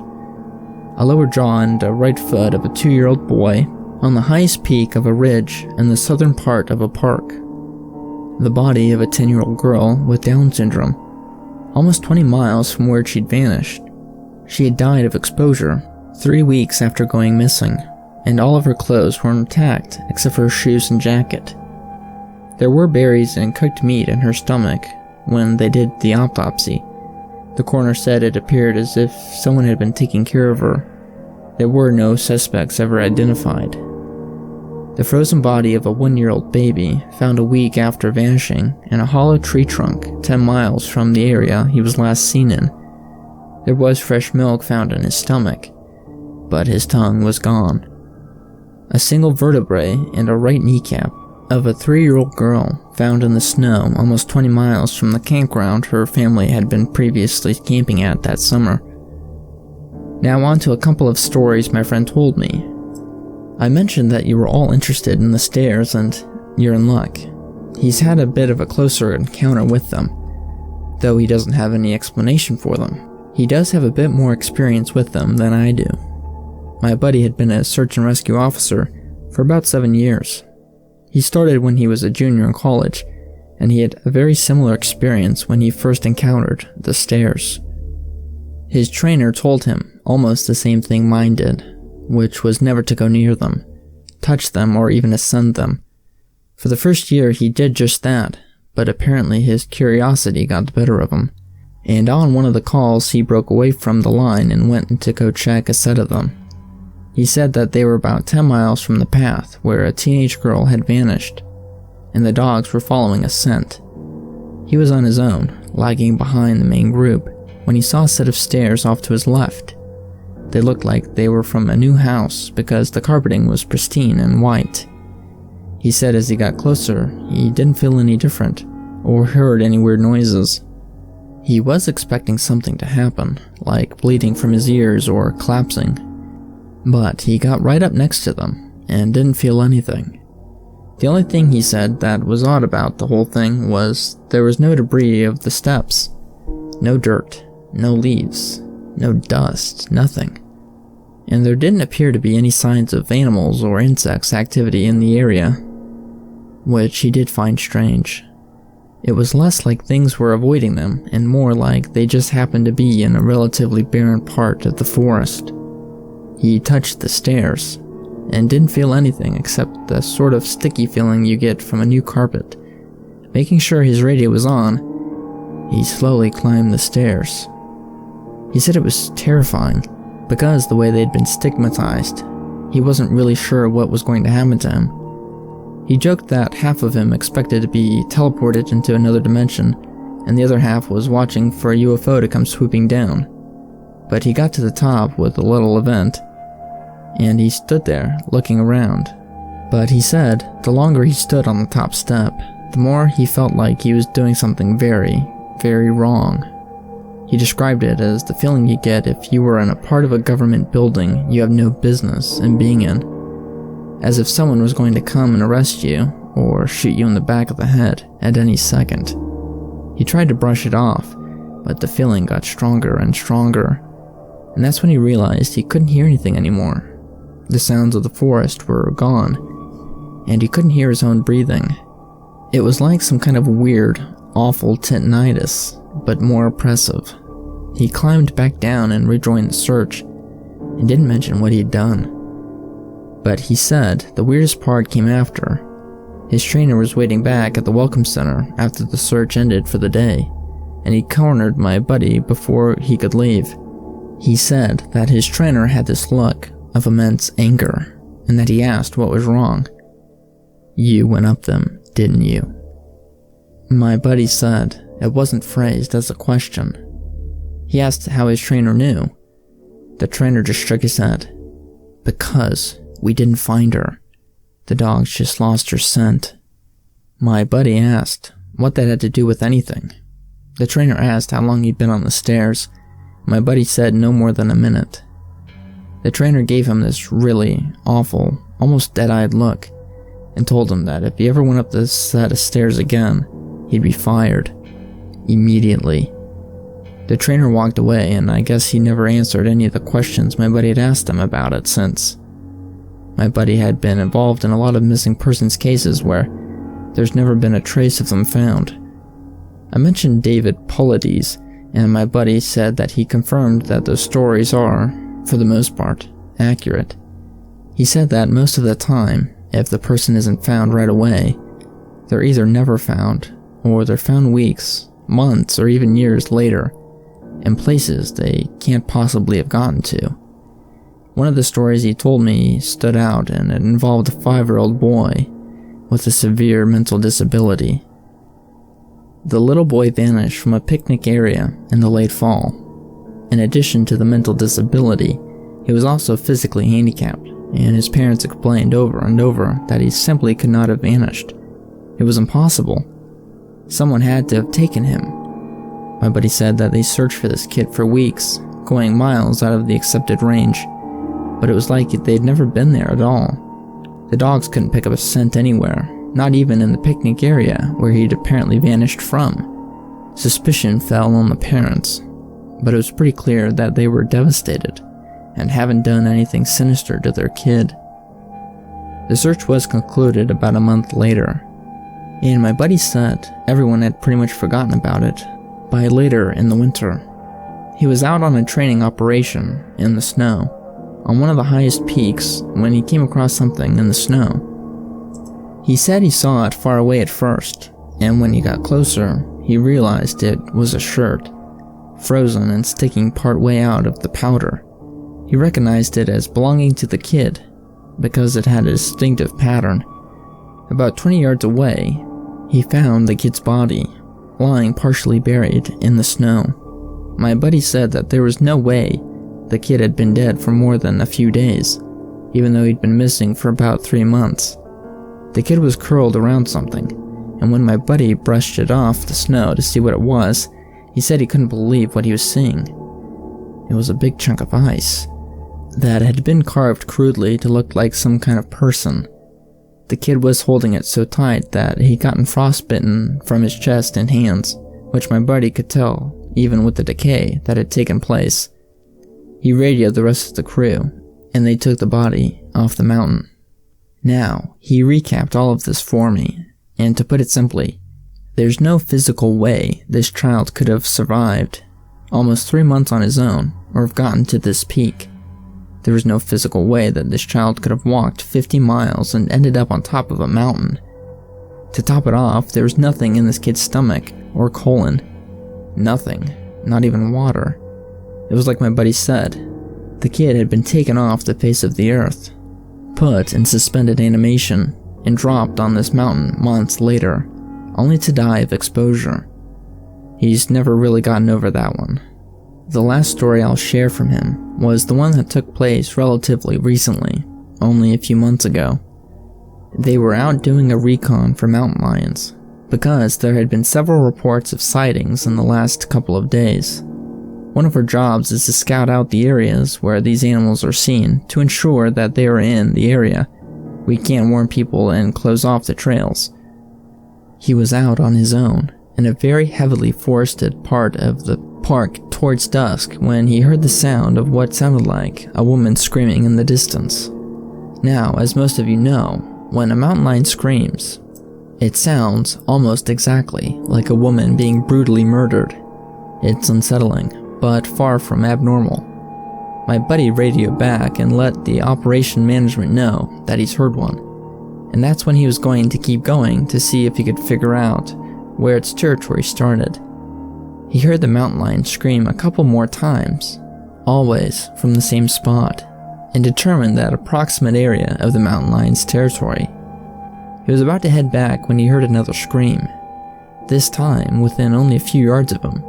A lower jaw and a right foot of a 2-year-old boy on the highest peak of a ridge in the southern part of a park. The body of a 10-year-old girl with Down syndrome, almost 20 miles from where she'd vanished. She had died of exposure 3 weeks after going missing, and all of her clothes were intact except for her shoes and jacket. There were berries and cooked meat in her stomach when they did the autopsy. The coroner said it appeared as if someone had been taking care of her. There were no suspects ever identified. The frozen body of a 1-year-old baby found a week after vanishing in a hollow tree trunk 10 miles from the area he was last seen in. There was fresh milk found in his stomach, but his tongue was gone. A single vertebrae and a right kneecap of a 3-year-old girl found in the snow almost 20 miles from the campground her family had been previously camping at that summer. Now on to a couple of stories my friend told me. I mentioned that you were all interested in the stairs and you're in luck. He's had a bit of a closer encounter with them, though he doesn't have any explanation for them. He does have a bit more experience with them than I do. My buddy had been a search and rescue officer for about 7 years. He started when he was a junior in college, and he had a very similar experience when he first encountered the stairs. His trainer told him almost the same thing mine did, which was never to go near them, touch them, or even ascend them. For the first year he did just that, but apparently his curiosity got the better of him, and on one of the calls he broke away from the line and went to go check a set of them. He said that they were about 10 miles from the path where a teenage girl had vanished, and the dogs were following a scent. He was on his own, lagging behind the main group, when he saw a set of stairs off to his left. They looked like they were from a new house because the carpeting was pristine and white. He said as he got closer, he didn't feel any different, or heard any weird noises. He was expecting something to happen, like bleeding from his ears or collapsing. But he got right up next to them, and didn't feel anything. The only thing he said that was odd about the whole thing was there was no debris of the steps. No dirt, no leaves, no dust, nothing. And there didn't appear to be any signs of animals or insects activity in the area, which he did find strange. It was less like things were avoiding them, and more like they just happened to be in a relatively barren part of the forest. He touched the stairs, and didn't feel anything except the sort of sticky feeling you get from a new carpet. Making sure his radio was on, he slowly climbed the stairs. He said it was terrifying, because the way they'd been stigmatized, he wasn't really sure what was going to happen to him. He joked that half of him expected to be teleported into another dimension, and the other half was watching for a UFO to come swooping down. But he got to the top with a little event, and he stood there, looking around. But he said, the longer he stood on the top step, the more he felt like he was doing something very, very wrong. He described it as the feeling you get if you were in a part of a government building you have no business in being in. As if someone was going to come and arrest you, or shoot you in the back of the head at any second. He tried to brush it off, but the feeling got stronger and stronger. And that's when he realized he couldn't hear anything anymore. The sounds of the forest were gone, and he couldn't hear his own breathing. It was like some kind of weird, awful tinnitus, but more oppressive. He climbed back down and rejoined the search, and didn't mention what he'd done. But he said the weirdest part came after. His trainer was waiting back at the welcome center after the search ended for the day, and he cornered my buddy before he could leave. He said that his trainer had this look of immense anger, and that he asked what was wrong. "You went up them, didn't you?" My buddy said it wasn't phrased as a question. He asked how his trainer knew. The trainer just shook his head. "Because we didn't find her. The dogs just lost her scent." My buddy asked what that had to do with anything. The trainer asked how long he'd been on the stairs. My buddy said no more than a minute. The trainer gave him this really awful, almost dead-eyed look, and told him that if he ever went up this set of stairs again, he'd be fired. Immediately. The trainer walked away, and I guess he never answered any of the questions my buddy had asked him about it since. My buddy had been involved in a lot of missing persons cases where there's never been a trace of them found. I mentioned David Paulides, and my buddy said that he confirmed that those stories are, for the most part, accurate. He said that most of the time, if the person isn't found right away, they're either never found, or they're found weeks, months, or even years later, in places they can't possibly have gotten to. One of the stories he told me stood out, and it involved a 5-year-old boy with a severe mental disability. The little boy vanished from a picnic area in the late fall, In addition to the mental disability, he was also physically handicapped, and his parents explained over and over that he simply could not have vanished. It was impossible. Someone had to have taken him. My buddy said that they searched for this kid for weeks, going miles out of the accepted range, but it was like they'd never been there at all. The dogs couldn't pick up a scent anywhere, not even in the picnic area where he'd apparently vanished from. Suspicion fell on the parents, but it was pretty clear that they were devastated and haven't done anything sinister to their kid. The search was concluded about a month later, and my buddy said everyone had pretty much forgotten about it by later in the winter. He was out on a training operation in the snow on one of the highest peaks when he came across something in the snow. He said he saw it far away at first, and when he got closer, he realized it was a shirt, frozen and sticking part way out of the powder. He recognized it as belonging to the kid because it had a distinctive pattern. About 20 yards away, he found the kid's body, lying partially buried in the snow. My buddy said that there was no way the kid had been dead for more than a few days, even though he'd been missing for about 3 months. The kid was curled around something, and when my buddy brushed it off the snow to see what it was, he said he couldn't believe what he was seeing. It was a big chunk of ice that had been carved crudely to look like some kind of person. The kid was holding it so tight that he'd gotten frostbitten from his chest and hands, which my buddy could tell, even with the decay that had taken place. He radioed the rest of the crew, and they took the body off the mountain. Now, he recapped all of this for me, and to put it simply, there's no physical way this child could have survived almost 3 months on his own or have gotten to this peak. There was no physical way that this child could have walked 50 miles and ended up on top of a mountain. To top it off, there was nothing in this kid's stomach or colon. Nothing, not even water. It was like my buddy said, the kid had been taken off the face of the earth, put in suspended animation, and dropped on this mountain months later, only to die of exposure. He's never really gotten over that one. The last story I'll share from him was the one that took place relatively recently, only a few months ago. They were out doing a recon for mountain lions, because there had been several reports of sightings in the last couple of days. One of our jobs is to scout out the areas where these animals are seen to ensure that they are in the area. We can't warn people and close off the trails. He was out on his own in a very heavily forested part of the park towards dusk when he heard the sound of what sounded like a woman screaming in the distance. Now, as most of you know, when a mountain lion screams, it sounds almost exactly like a woman being brutally murdered. It's unsettling, but far from abnormal. My buddy radioed back and let the operation management know that he's heard one, and that's when he was going to keep going to see if he could figure out where its territory started. He heard the mountain lion scream a couple more times, always from the same spot, and determined that approximate area of the mountain lion's territory. He was about to head back when he heard another scream, this time within only a few yards of him.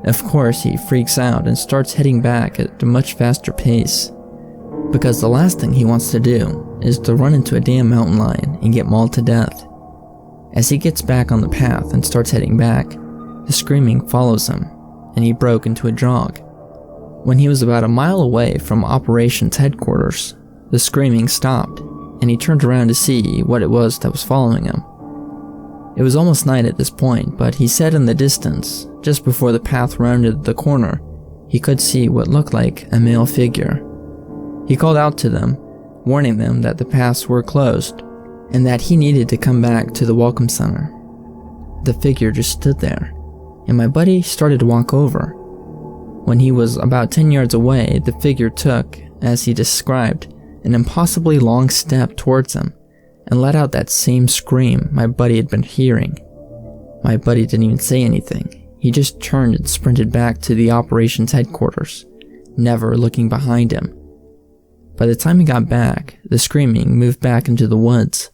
Of course, he freaks out and starts heading back at a much faster pace, because the last thing he wants to do is to run into a damn mountain lion and get mauled to death. As he gets back on the path and starts heading back, the screaming follows him, and he broke into a jog. When he was about a mile away from operations headquarters, the screaming stopped, and he turned around to see what it was that was following him. It was almost night at this point, but he said in the distance, just before the path rounded the corner, he could see what looked like a male figure. He called out to them, warning them that the paths were closed, and that he needed to come back to the welcome center. The figure just stood there, and my buddy started to walk over. When he was about 10 yards away, the figure took, as he described, an impossibly long step towards him, and let out that same scream my buddy had been hearing. My buddy didn't even say anything. He just turned and sprinted back to the operations headquarters, never looking behind him. By the time he got back, the screaming moved back into the woods.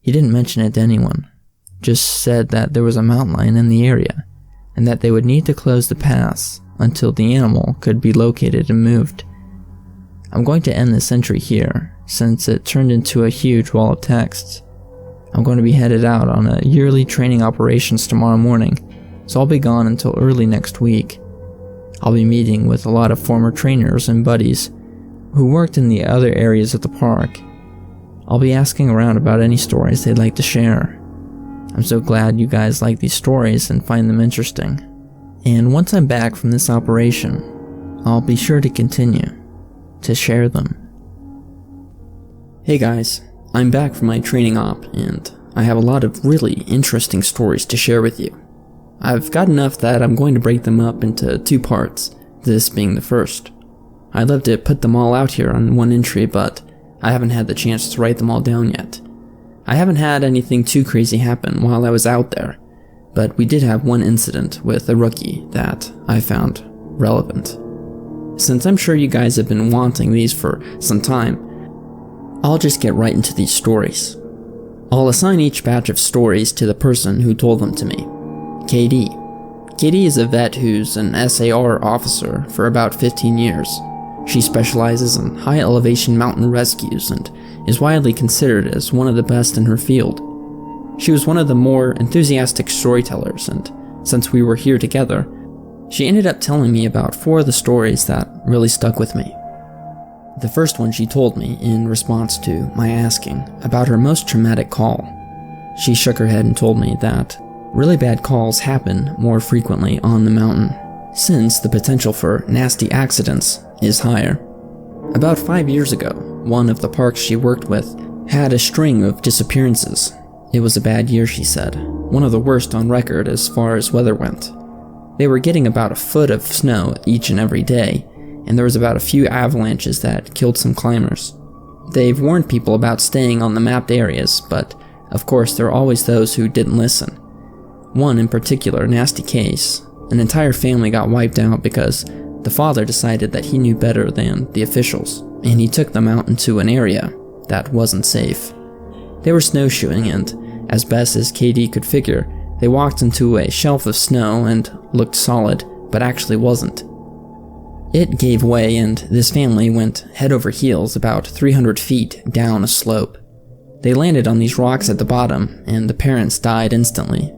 He didn't mention it to anyone, just said that there was a mountain lion in the area, and that they would need to close the paths until the animal could be located and moved. I'm going to end this entry here, since it turned into a huge wall of texts. I'm going to be headed out on a yearly training operations tomorrow morning, so I'll be gone until early next week. I'll be meeting with a lot of former trainers and buddies who worked in the other areas of the park. I'll be asking around about any stories they'd like to share. I'm so glad you guys like these stories and find them interesting. And once I'm back from this operation, I'll be sure to continue to share them. Hey guys, I'm back from my training op, and I have a lot of really interesting stories to share with you. I've got enough that I'm going to break them up into 2 parts, this being the first. I'd love to put them all out here on one entry, but I haven't had the chance to write them all down yet. I haven't had anything too crazy happen while I was out there, but we did have one incident with a rookie that I found relevant. Since I'm sure you guys have been wanting these for some time, I'll just get right into these stories. I'll assign each batch of stories to the person who told them to me. KD. KD is a vet who's an SAR officer for about 15 years. She specializes in high elevation mountain rescues and is widely considered as one of the best in her field. She was one of the more enthusiastic storytellers, and since we were here together, she ended up telling me about 4 of the stories that really stuck with me. The first one she told me in response to my asking about her most traumatic call. She shook her head and told me that really bad calls happen more frequently on the mountain, since the potential for nasty accidents is higher. About 5 years ago, one of the parks she worked with had a string of disappearances. It was a bad year, she said, one of the worst on record as far as weather went. They were getting about a foot of snow each and every day, and there was about a few avalanches that killed some climbers. They've warned people about staying on the mapped areas, but of course there are always those who didn't listen. One in particular nasty case, an entire family got wiped out because the father decided that he knew better than the officials, and he took them out into an area that wasn't safe. They were snowshoeing, and as best as KD could figure, they walked into a shelf of snow and looked solid, but actually wasn't. It gave way, and this family went head over heels about 300 feet down a slope. They landed on these rocks at the bottom, and the parents died instantly.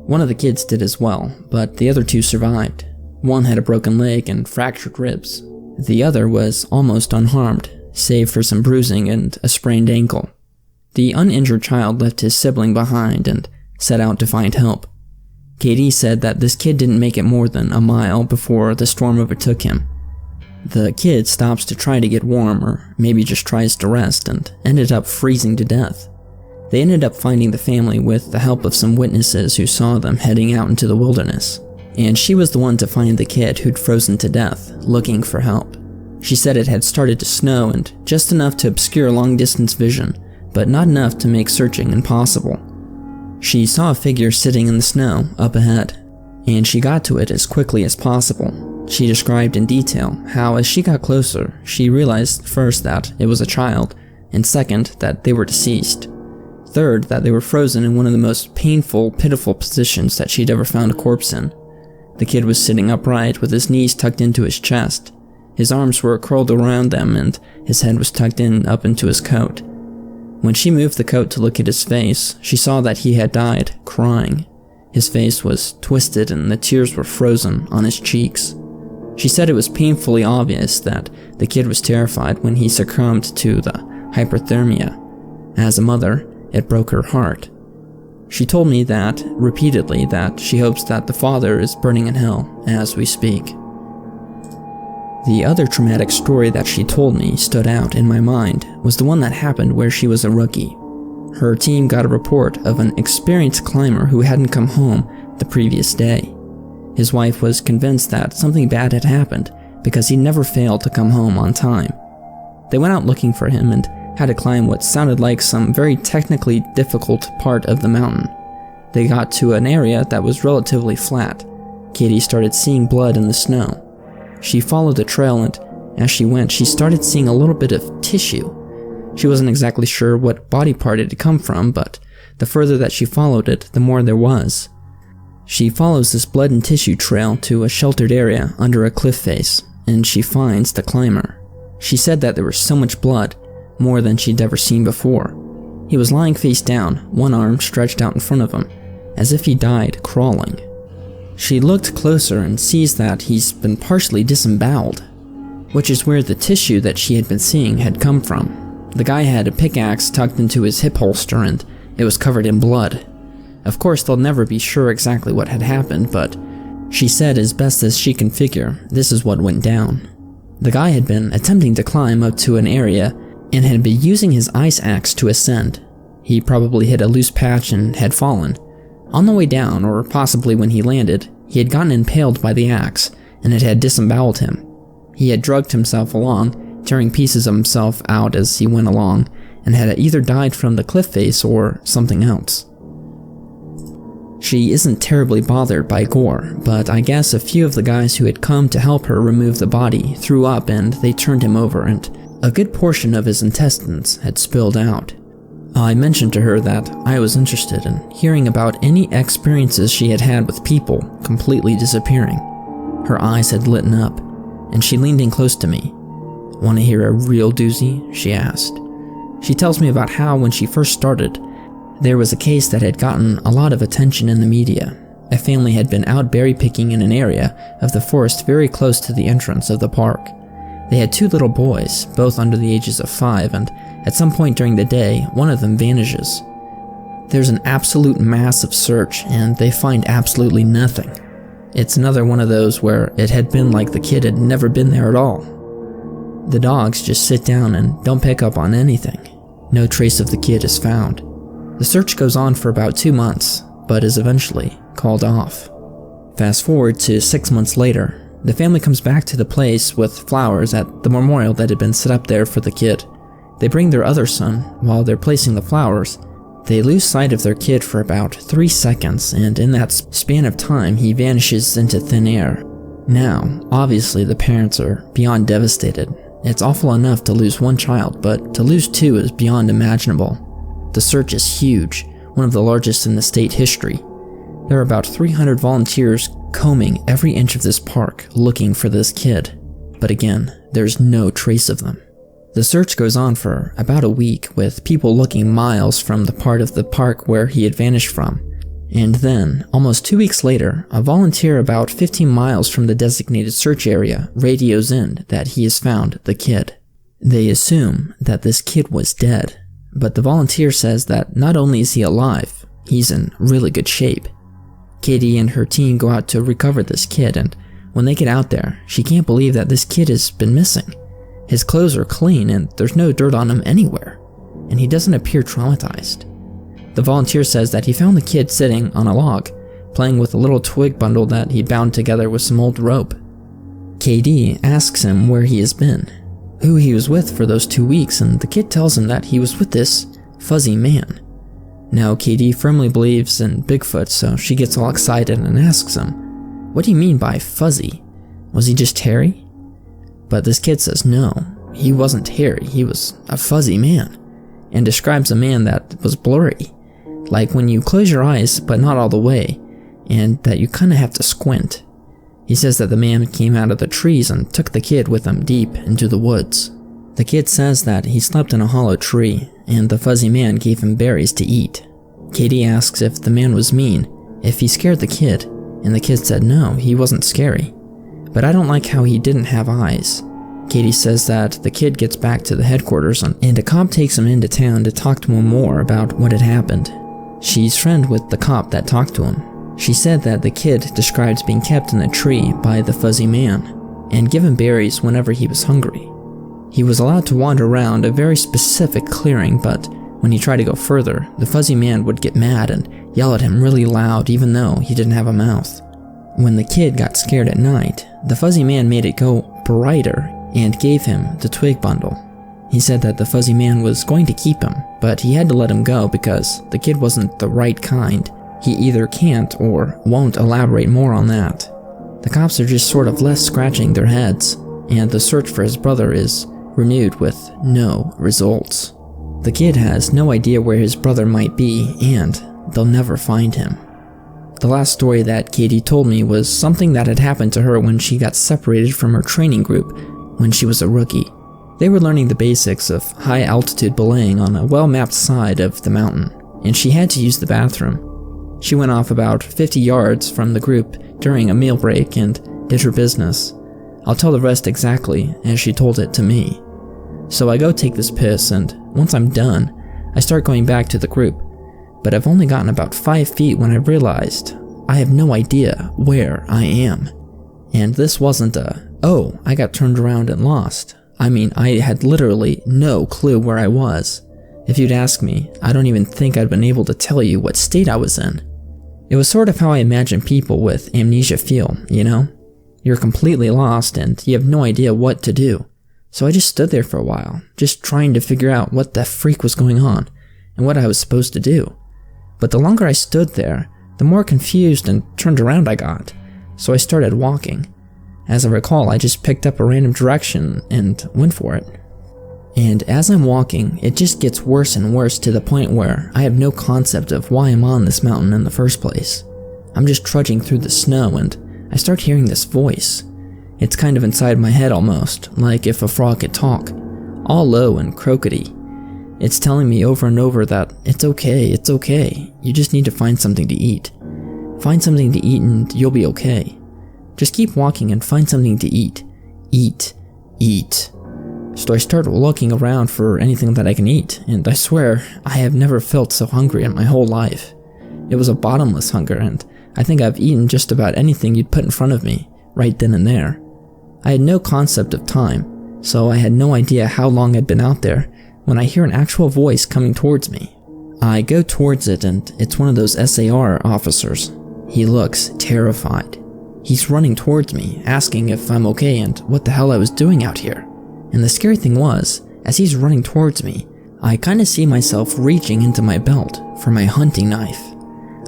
One of the kids did as well, but the other 2 survived. One had a broken leg and fractured ribs. The other was almost unharmed, save for some bruising and a sprained ankle. The uninjured child left his sibling behind and set out to find help. KD said that this kid didn't make it more than a mile before the storm overtook him. The kid stops to try to get warm, or maybe just tries to rest, and ended up freezing to death. They ended up finding the family with the help of some witnesses who saw them heading out into the wilderness, and she was the one to find the kid who'd frozen to death, looking for help. She said it had started to snow, and just enough to obscure long-distance vision, but not enough to make searching impossible. She saw a figure sitting in the snow up ahead, and she got to it as quickly as possible. She described in detail how as she got closer, she realized first that it was a child, and second that they were deceased. Third, that they were frozen in one of the most painful, pitiful positions that she'd ever found a corpse in. The kid was sitting upright with his knees tucked into his chest. His arms were curled around them and his head was tucked in up into his coat. When she moved the coat to look at his face, she saw that he had died, crying. His face was twisted and the tears were frozen on his cheeks. She said it was painfully obvious that the kid was terrified when he succumbed to the hypothermia. As a mother, it broke her heart. She told me that, repeatedly, that she hopes that the father is burning in hell as we speak. The other traumatic story that she told me stood out in my mind was the one that happened where she was a rookie. Her team got a report of an experienced climber who hadn't come home the previous day. His wife was convinced that something bad had happened because he never failed to come home on time. They went out looking for him and had to climb what sounded like some very technically difficult part of the mountain. They got to an area that was relatively flat. Katie started seeing blood in the snow. She followed the trail, and as she went, she started seeing a little bit of tissue. She wasn't exactly sure what body part it had come from, but the further that she followed it, the more there was. She follows this blood and tissue trail to a sheltered area under a cliff face, and she finds the climber. She said that there was so much blood, more than she'd ever seen before. He was lying face down, one arm stretched out in front of him, as if he died crawling. She looked closer and sees that he's been partially disemboweled, which is where the tissue that she had been seeing had come from. The guy had a pickaxe tucked into his hip holster and it was covered in blood. Of course, they'll never be sure exactly what had happened, but she said as best as she can figure, this is what went down. The guy had been attempting to climb up to an area and had been using his ice axe to ascend. He probably hit a loose patch and had fallen. On the way down, or possibly when he landed, he had gotten impaled by the axe, and it had disemboweled him. He had drugged himself along, tearing pieces of himself out as he went along, and had either died from the cliff face or something else. She isn't terribly bothered by gore, but I guess a few of the guys who had come to help her remove the body threw up and they turned him over, and a good portion of his intestines had spilled out. I mentioned to her that I was interested in hearing about any experiences she had had with people completely disappearing. Her eyes had lit up, and she leaned in close to me. "Want to hear a real doozy?" she asked. She tells me about how when she first started, there was a case that had gotten a lot of attention in the media. A family had been out berry picking in an area of the forest very close to the entrance of the park. They had 2 little boys, both under the ages of 5, and at some point during the day, one of them vanishes. There's an absolute massive search, and they find absolutely nothing. It's another one of those where it had been like the kid had never been there at all. The dogs just sit down and don't pick up on anything. No trace of the kid is found. The search goes on for about 2 months, but is eventually called off. Fast forward to 6 months later, the family comes back to the place with flowers at the memorial that had been set up there for the kid. They bring their other son. While they're placing the flowers, they lose sight of their kid for about 3 seconds, and in that span of time, he vanishes into thin air. Now, obviously the parents are beyond devastated. It's awful enough to lose 1 child, but to lose 2 is beyond imaginable. The search is huge, one of the largest in the state history. There are about 300 volunteers combing every inch of this park looking for this kid. But again, there's no trace of them. The search goes on for about a week, with people looking miles from the part of the park where he had vanished from. And then, almost 2 weeks later, a volunteer about 15 miles from the designated search area radios in that he has found the kid. They assume that this kid was dead, but the volunteer says that not only is he alive, he's in really good shape. Katie and her team go out to recover this kid, and when they get out there, she can't believe that this kid has been missing. His clothes are clean and there's no dirt on him anywhere, and he doesn't appear traumatized. The volunteer says that he found the kid sitting on a log, playing with a little twig bundle that he'd bound together with some old rope. KD asks him where he has been, who he was with for those 2 weeks, and the kid tells him that he was with this fuzzy man. Now KD firmly believes in Bigfoot, so she gets all excited and asks him, "What do you mean by fuzzy? Was he just hairy?" But this kid says no, he wasn't hairy, he was a fuzzy man, and describes a man that was blurry, like when you close your eyes but not all the way, and that you kinda have to squint. He says that the man came out of the trees and took the kid with him deep into the woods. The kid says that he slept in a hollow tree, and the fuzzy man gave him berries to eat. Katie asks if the man was mean, if he scared the kid, and the kid said no, he wasn't scary. But I don't like how he didn't have eyes. Katie says that the kid gets back to the headquarters and a cop takes him into town to talk to him more about what had happened. She's friends with the cop that talked to him. She said that the kid described being kept in a tree by the fuzzy man and given berries whenever he was hungry. He was allowed to wander around a very specific clearing, but when he tried to go further, the fuzzy man would get mad and yell at him really loud even though he didn't have a mouth. When the kid got scared at night, the fuzzy man made it go brighter and gave him the twig bundle. He said that the fuzzy man was going to keep him, but he had to let him go because the kid wasn't the right kind. He either can't or won't elaborate more on that. The cops are just sort of left scratching their heads, and the search for his brother is renewed with no results. The kid has no idea where his brother might be, and they'll never find him. The last story that Katie told me was something that had happened to her when she got separated from her training group when she was a rookie. They were learning the basics of high-altitude belaying on a well-mapped side of the mountain, and she had to use the bathroom. She went off about 50 yards from the group during a meal break and did her business. I'll tell the rest exactly as she told it to me. So I go take this piss, and once I'm done, I start going back to the group. But I've only gotten about 5 feet when I realized I have no idea where I am. And this wasn't oh, I got turned around and lost. I mean, I had literally no clue where I was. If you'd ask me, I don't even think I'd been able to tell you what state I was in. It was sort of how I imagine people with amnesia feel, you know? You're completely lost and you have no idea what to do. So I just stood there for a while, just trying to figure out what the freak was going on and what I was supposed to do. But the longer I stood there, the more confused and turned around I got, so I started walking. As I recall, I just picked up a random direction and went for it. And as I'm walking, it just gets worse and worse to the point where I have no concept of why I'm on this mountain in the first place. I'm just trudging through the snow and I start hearing this voice. It's kind of inside my head almost, like if a frog could talk, all low and croakety. It's telling me over and over that it's okay, you just need to find something to eat. Find something to eat and you'll be okay. Just keep walking and find something to eat. Eat. So I start looking around for anything that I can eat, and I swear, I have never felt so hungry in my whole life. It was a bottomless hunger, and I think I've eaten just about anything you'd put in front of me, right then and there. I had no concept of time, so I had no idea how long I'd been out there, when I hear an actual voice coming towards me. I go towards it, and it's one of those SAR officers. He looks terrified. He's running towards me, asking if I'm okay and what the hell I was doing out here. And the scary thing was, as he's running towards me, I kinda see myself reaching into my belt for my hunting knife.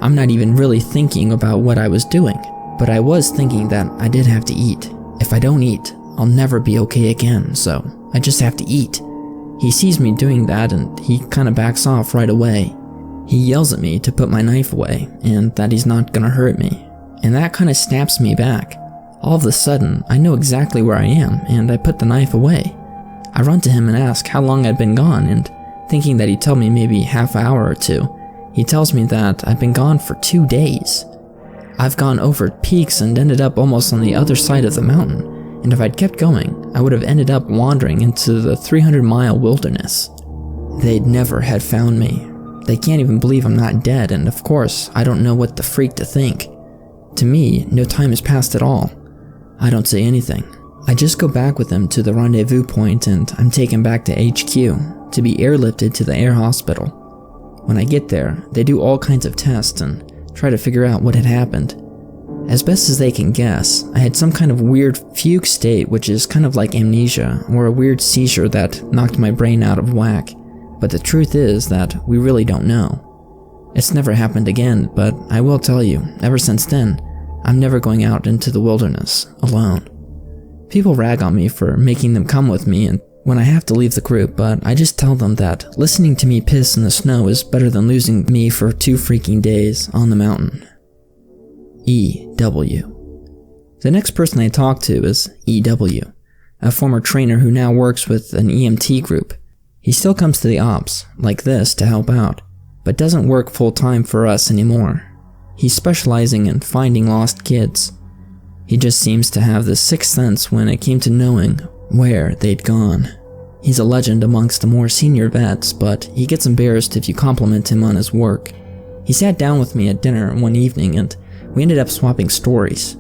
I'm not even really thinking about what I was doing, but I was thinking that I did have to eat. If I don't eat, I'll never be okay again, so I just have to eat. He sees me doing that and he kinda backs off right away. He yells at me to put my knife away and that he's not gonna hurt me. And that kinda snaps me back. All of a sudden, I know exactly where I am and I put the knife away. I run to him and ask how long I'd been gone, and thinking that he'd tell me maybe half an hour or two, he tells me that I've been gone for 2 days. I've gone over peaks and ended up almost on the other side of the mountain, and if I'd kept going, I would have ended up wandering into the 300-mile wilderness. They'd never had found me. They can't even believe I'm not dead, and of course, I don't know what the freak to think. To me, no time has passed at all. I don't say anything. I just go back with them to the rendezvous point and I'm taken back to HQ to be airlifted to the air hospital. When I get there, they do all kinds of tests and try to figure out what had happened. As best as they can guess, I had some kind of weird fugue state, which is kind of like amnesia or a weird seizure that knocked my brain out of whack. But the truth is that we really don't know. It's never happened again, but I will tell you, ever since then, I'm never going out into the wilderness alone. People rag on me for making them come with me and when I have to leave the group, but I just tell them that listening to me piss in the snow is better than losing me for 2 freaking days on the mountain. E.W. The next person I talk to is E.W., a former trainer who now works with an EMT group. He still comes to the ops, like this, to help out, but doesn't work full-time for us anymore. He's specializing in finding lost kids. He just seems to have this sixth sense when it came to knowing where they'd gone. He's a legend amongst the more senior vets, but he gets embarrassed if you compliment him on his work. He sat down with me at dinner one evening and we ended up swapping stories.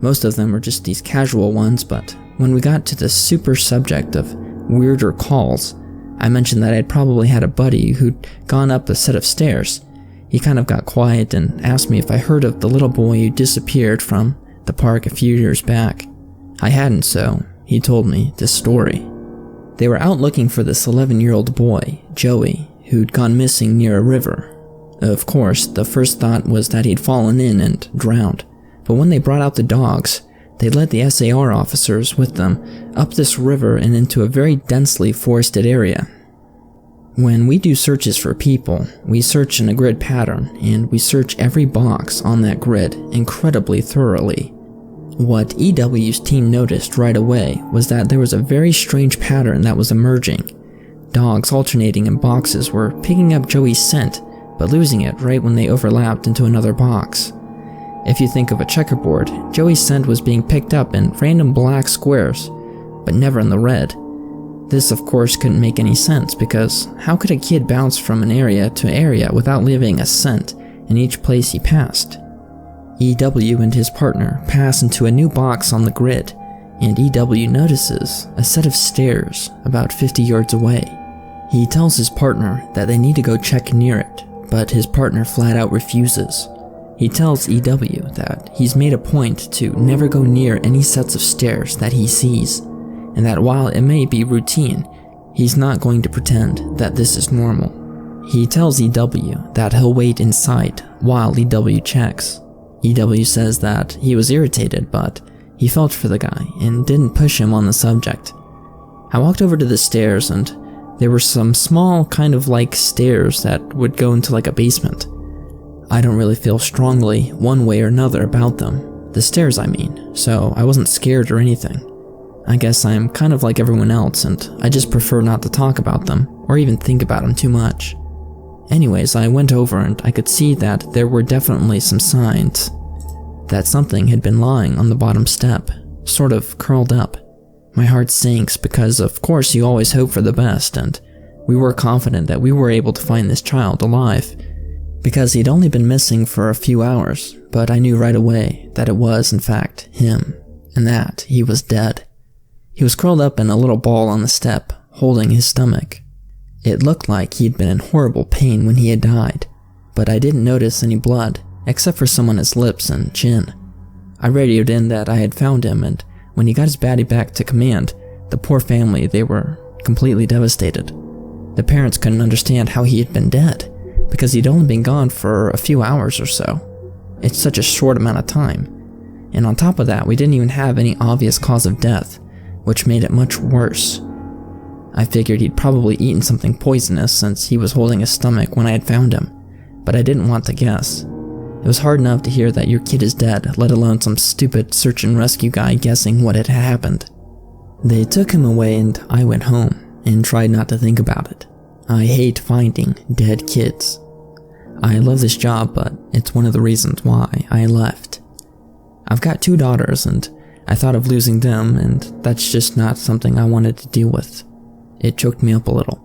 Most of them were just these casual ones, but when we got to the super subject of weirder calls, I mentioned that I'd probably had a buddy who'd gone up a set of stairs. He kind of got quiet and asked me if I heard of the little boy who disappeared from the park a few years back. I hadn't, so he told me this story. They were out looking for this 11-year-old boy, Joey, who'd gone missing near a river. Of course, the first thought was that he'd fallen in and drowned, but when they brought out the dogs, they led the SAR officers with them up this river and into a very densely forested area. When we do searches for people, we search in a grid pattern, and we search every box on that grid incredibly thoroughly. What EW's team noticed right away was that there was a very strange pattern that was emerging. Dogs alternating in boxes were picking up Joey's scent, but losing it right when they overlapped into another box. If you think of a checkerboard, Joey's scent was being picked up in random black squares, but never in the red. This of course couldn't make any sense, because how could a kid bounce from an area to area without leaving a scent in each place he passed? EW and his partner pass into a new box on the grid, and EW notices a set of stairs about 50 yards away. He tells his partner that they need to go check near it, but his partner flat out refuses. He tells EW that he's made a point to never go near any sets of stairs that he sees, and that while it may be routine, he's not going to pretend that this is normal. He tells EW that he'll wait inside while EW checks. EW says that he was irritated, but he felt for the guy and didn't push him on the subject. I walked over to the stairs, and there were some small kind of like stairs that would go into like a basement. I don't really feel strongly one way or another about them, the stairs I mean, so I wasn't scared or anything. I guess I'm kind of like everyone else, and I just prefer not to talk about them or even think about them too much. Anyways, I went over and I could see that there were definitely some signs that something had been lying on the bottom step, sort of curled up. My heart sinks because of course you always hope for the best, and we were confident that we were able to find this child alive, because he'd only been missing for a few hours, but I knew right away that it was in fact him, and that he was dead. He was curled up in a little ball on the step, holding his stomach. It looked like he'd been in horrible pain when he had died, but I didn't notice any blood, except for some on his lips and chin. I radioed in that I had found him, and when he got his baddie back to command, the poor family, they were completely devastated. The parents couldn't understand how he had been dead, because he'd only been gone for a few hours or so. It's such a short amount of time. And on top of that, we didn't even have any obvious cause of death, which made it much worse. I figured he'd probably eaten something poisonous since he was holding his stomach when I had found him, but I didn't want to guess. It was hard enough to hear that your kid is dead, let alone some stupid search and rescue guy guessing what had happened. They took him away and I went home and tried not to think about it. I hate finding dead kids. I love this job, but it's one of the reasons why I left. I've got 2 daughters and I thought of losing them, and that's just not something I wanted to deal with. It choked me up a little.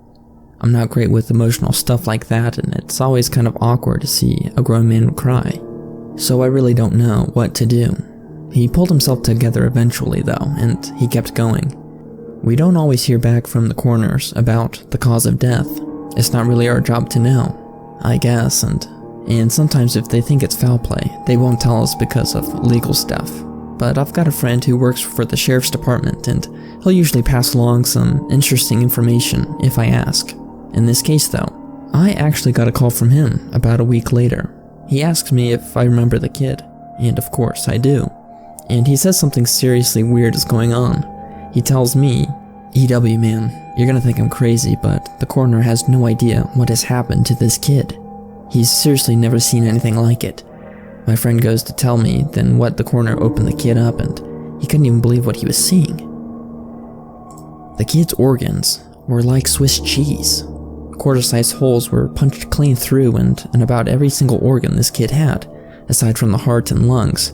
I'm not great with emotional stuff like that, and it's always kind of awkward to see a grown man cry. So I really don't know what to do. He pulled himself together eventually though, and he kept going. We don't always hear back from the coroners about the cause of death. It's not really our job to know, I guess, and sometimes if they think it's foul play, they won't tell us because of legal stuff. But I've got a friend who works for the sheriff's department, and he'll usually pass along some interesting information if I ask. In this case though, I actually got a call from him about a week later. He asks me if I remember the kid, and of course I do. And he says something seriously weird is going on. He tells me, "EW man, you're gonna think I'm crazy, but the coroner has no idea what has happened to this kid. He's seriously never seen anything like it." My friend goes to tell me then what the coroner opened the kid up, and he couldn't even believe what he was seeing. The kid's organs were like Swiss cheese. Quarter-sized holes were punched clean through and in about every single organ this kid had, aside from the heart and lungs.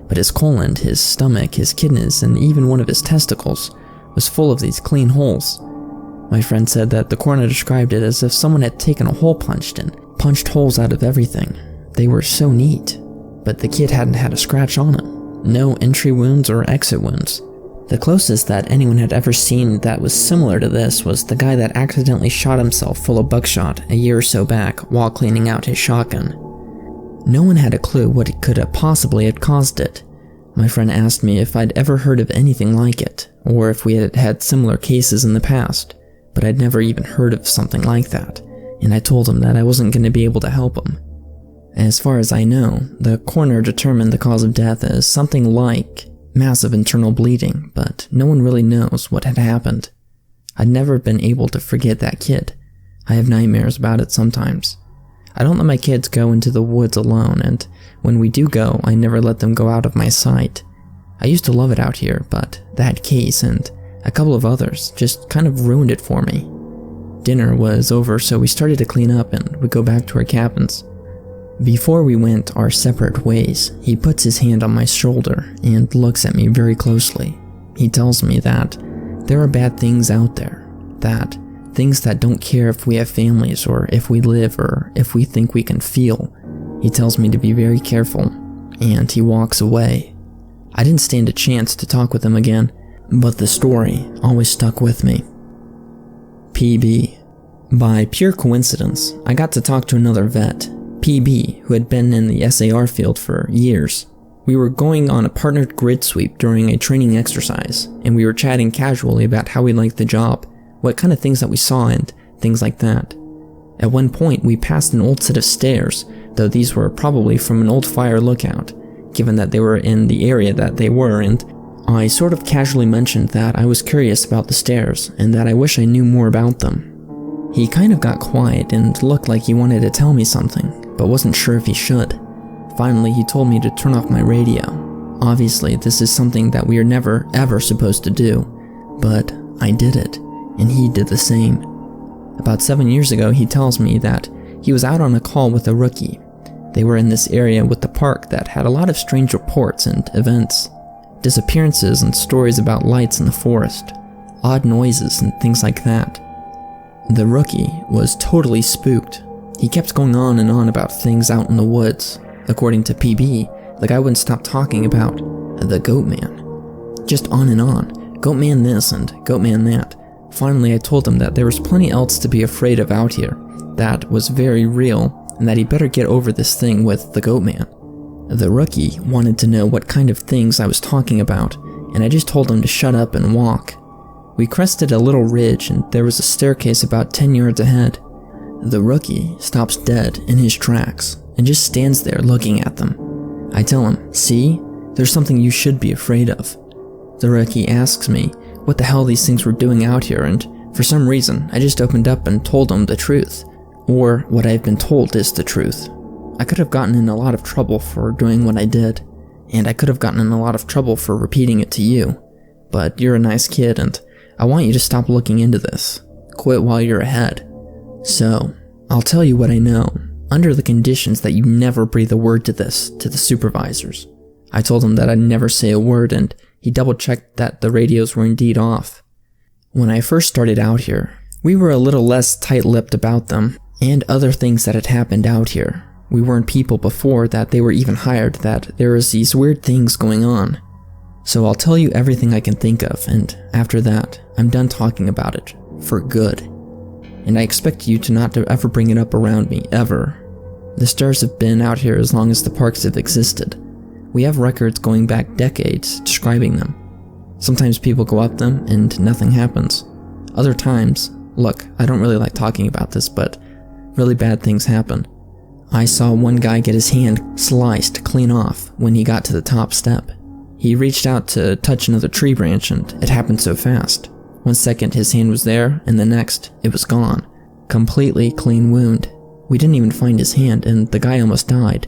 But his colon, his stomach, his kidneys, and even one of his testicles was full of these clean holes. My friend said that the coroner described it as if someone had taken a hole punched and punched holes out of everything. They were so neat. But the kid hadn't had a scratch on him. No entry wounds or exit wounds. The closest that anyone had ever seen that was similar to this was the guy that accidentally shot himself full of buckshot a year or so back while cleaning out his shotgun. No one had a clue what it could have possibly had caused it. My friend asked me if I'd ever heard of anything like it, or if we had had similar cases in the past, but I'd never even heard of something like that, and I told him that I wasn't going to be able to help him. As far as I know, the coroner determined the cause of death as something like massive internal bleeding, but no one really knows what had happened. I'd never been able to forget that kid. I have nightmares about it sometimes. I don't let my kids go into the woods alone, and when we do go, I never let them go out of my sight. I used to love it out here, but that case and a couple of others just kind of ruined it for me. Dinner was over, so we started to clean up and would go back to our cabins. Before we went our separate ways, he puts his hand on my shoulder and looks at me very closely. He tells me that there are bad things out there, that things that don't care if we have families or if we live or if we think we can feel. He tells me to be very careful, and he walks away. I didn't stand a chance to talk with him again, but the story always stuck with me. PB. By pure coincidence, I got to talk to another vet, PB, who had been in the SAR field for years. We were going on a partnered grid sweep during a training exercise, and we were chatting casually about how we liked the job, what kind of things that we saw, and things like that. At one point, we passed an old set of stairs, though these were probably from an old fire lookout, given that they were in the area that they were, and I sort of casually mentioned that I was curious about the stairs, and that I wish I knew more about them. He kind of got quiet and looked like he wanted to tell me something, but wasn't sure if he should. Finally, he told me to turn off my radio. Obviously, this is something that we are never, ever supposed to do, but I did it, and he did the same. About 7 years ago, he tells me that he was out on a call with a rookie. They were in this area with the park that had a lot of strange reports and events, disappearances and stories about lights in the forest, odd noises and things like that. The rookie was totally spooked. He kept going on and on about things out in the woods. According to PB, the guy wouldn't stop talking about the goat man. Just on and on, goat man this and goat man that. Finally, I told him that there was plenty else to be afraid of out here, that was very real, and that he better get over this thing with the goat man. The rookie wanted to know what kind of things I was talking about, and I just told him to shut up and walk. We crested a little ridge, and there was a staircase about 10 yards ahead. The rookie stops dead in his tracks and just stands there looking at them. I tell him, "See, there's something you should be afraid of." The rookie asks me what the hell these things were doing out here, and for some reason, I just opened up and told him the truth, or what I've been told is the truth. I could have gotten in a lot of trouble for doing what I did, and I could have gotten in a lot of trouble for repeating it to you, but you're a nice kid, and I want you to stop looking into this. Quit while you're ahead. So, I'll tell you what I know, under the conditions that you never breathe a word to this to the supervisors. I told him that I'd never say a word, and he double-checked that the radios were indeed off. When I first started out here, we were a little less tight-lipped about them, and other things that had happened out here. We weren't people before that they were even hired, that there was these weird things going on. So I'll tell you everything I can think of, and after that, I'm done talking about it, for good. And I expect you to not to ever bring it up around me, ever. The stars have been out here as long as the parks have existed. We have records going back decades describing them. Sometimes people go up them and nothing happens. Other times, look, I don't really like talking about this, but really bad things happen. I saw one guy get his hand sliced clean off when he got to the top step. He reached out to touch another tree branch, and it happened so fast. 1 second his hand was there, and the next, it was gone. Completely clean wound. We didn't even find his hand, and the guy almost died.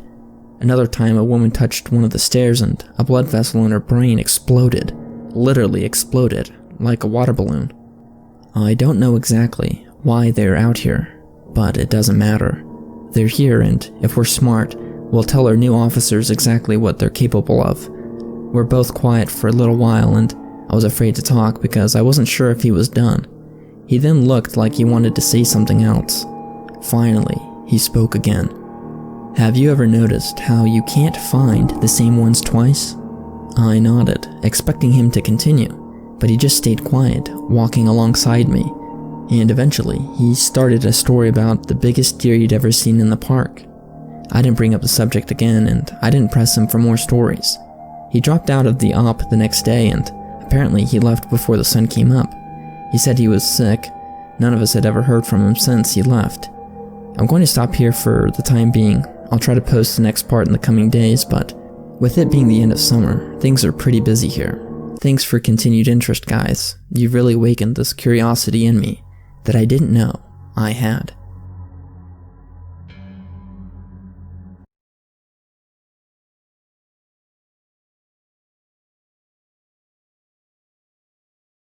Another time a woman touched one of the stairs and a blood vessel in her brain exploded. Literally exploded, like a water balloon. I don't know exactly why they're out here, but it doesn't matter. They're here, and if we're smart, we'll tell our new officers exactly what they're capable of. We're both quiet for a little while, and I was afraid to talk because I wasn't sure if he was done. He then looked like he wanted to say something else. Finally, he spoke again. "Have you ever noticed how you can't find the same ones twice?" I nodded, expecting him to continue, but he just stayed quiet, walking alongside me, and eventually he started a story about the biggest deer he'd ever seen in the park. I didn't bring up the subject again, and I didn't press him for more stories. He dropped out of the op the next day, and apparently he left before the sun came up. He said he was sick. None of us had ever heard from him since he left. I'm going to stop here for the time being. I'll try to post the next part in the coming days, but with it being the end of summer, things are pretty busy here. Thanks for continued interest, guys. You've really awakened this curiosity in me that I didn't know I had.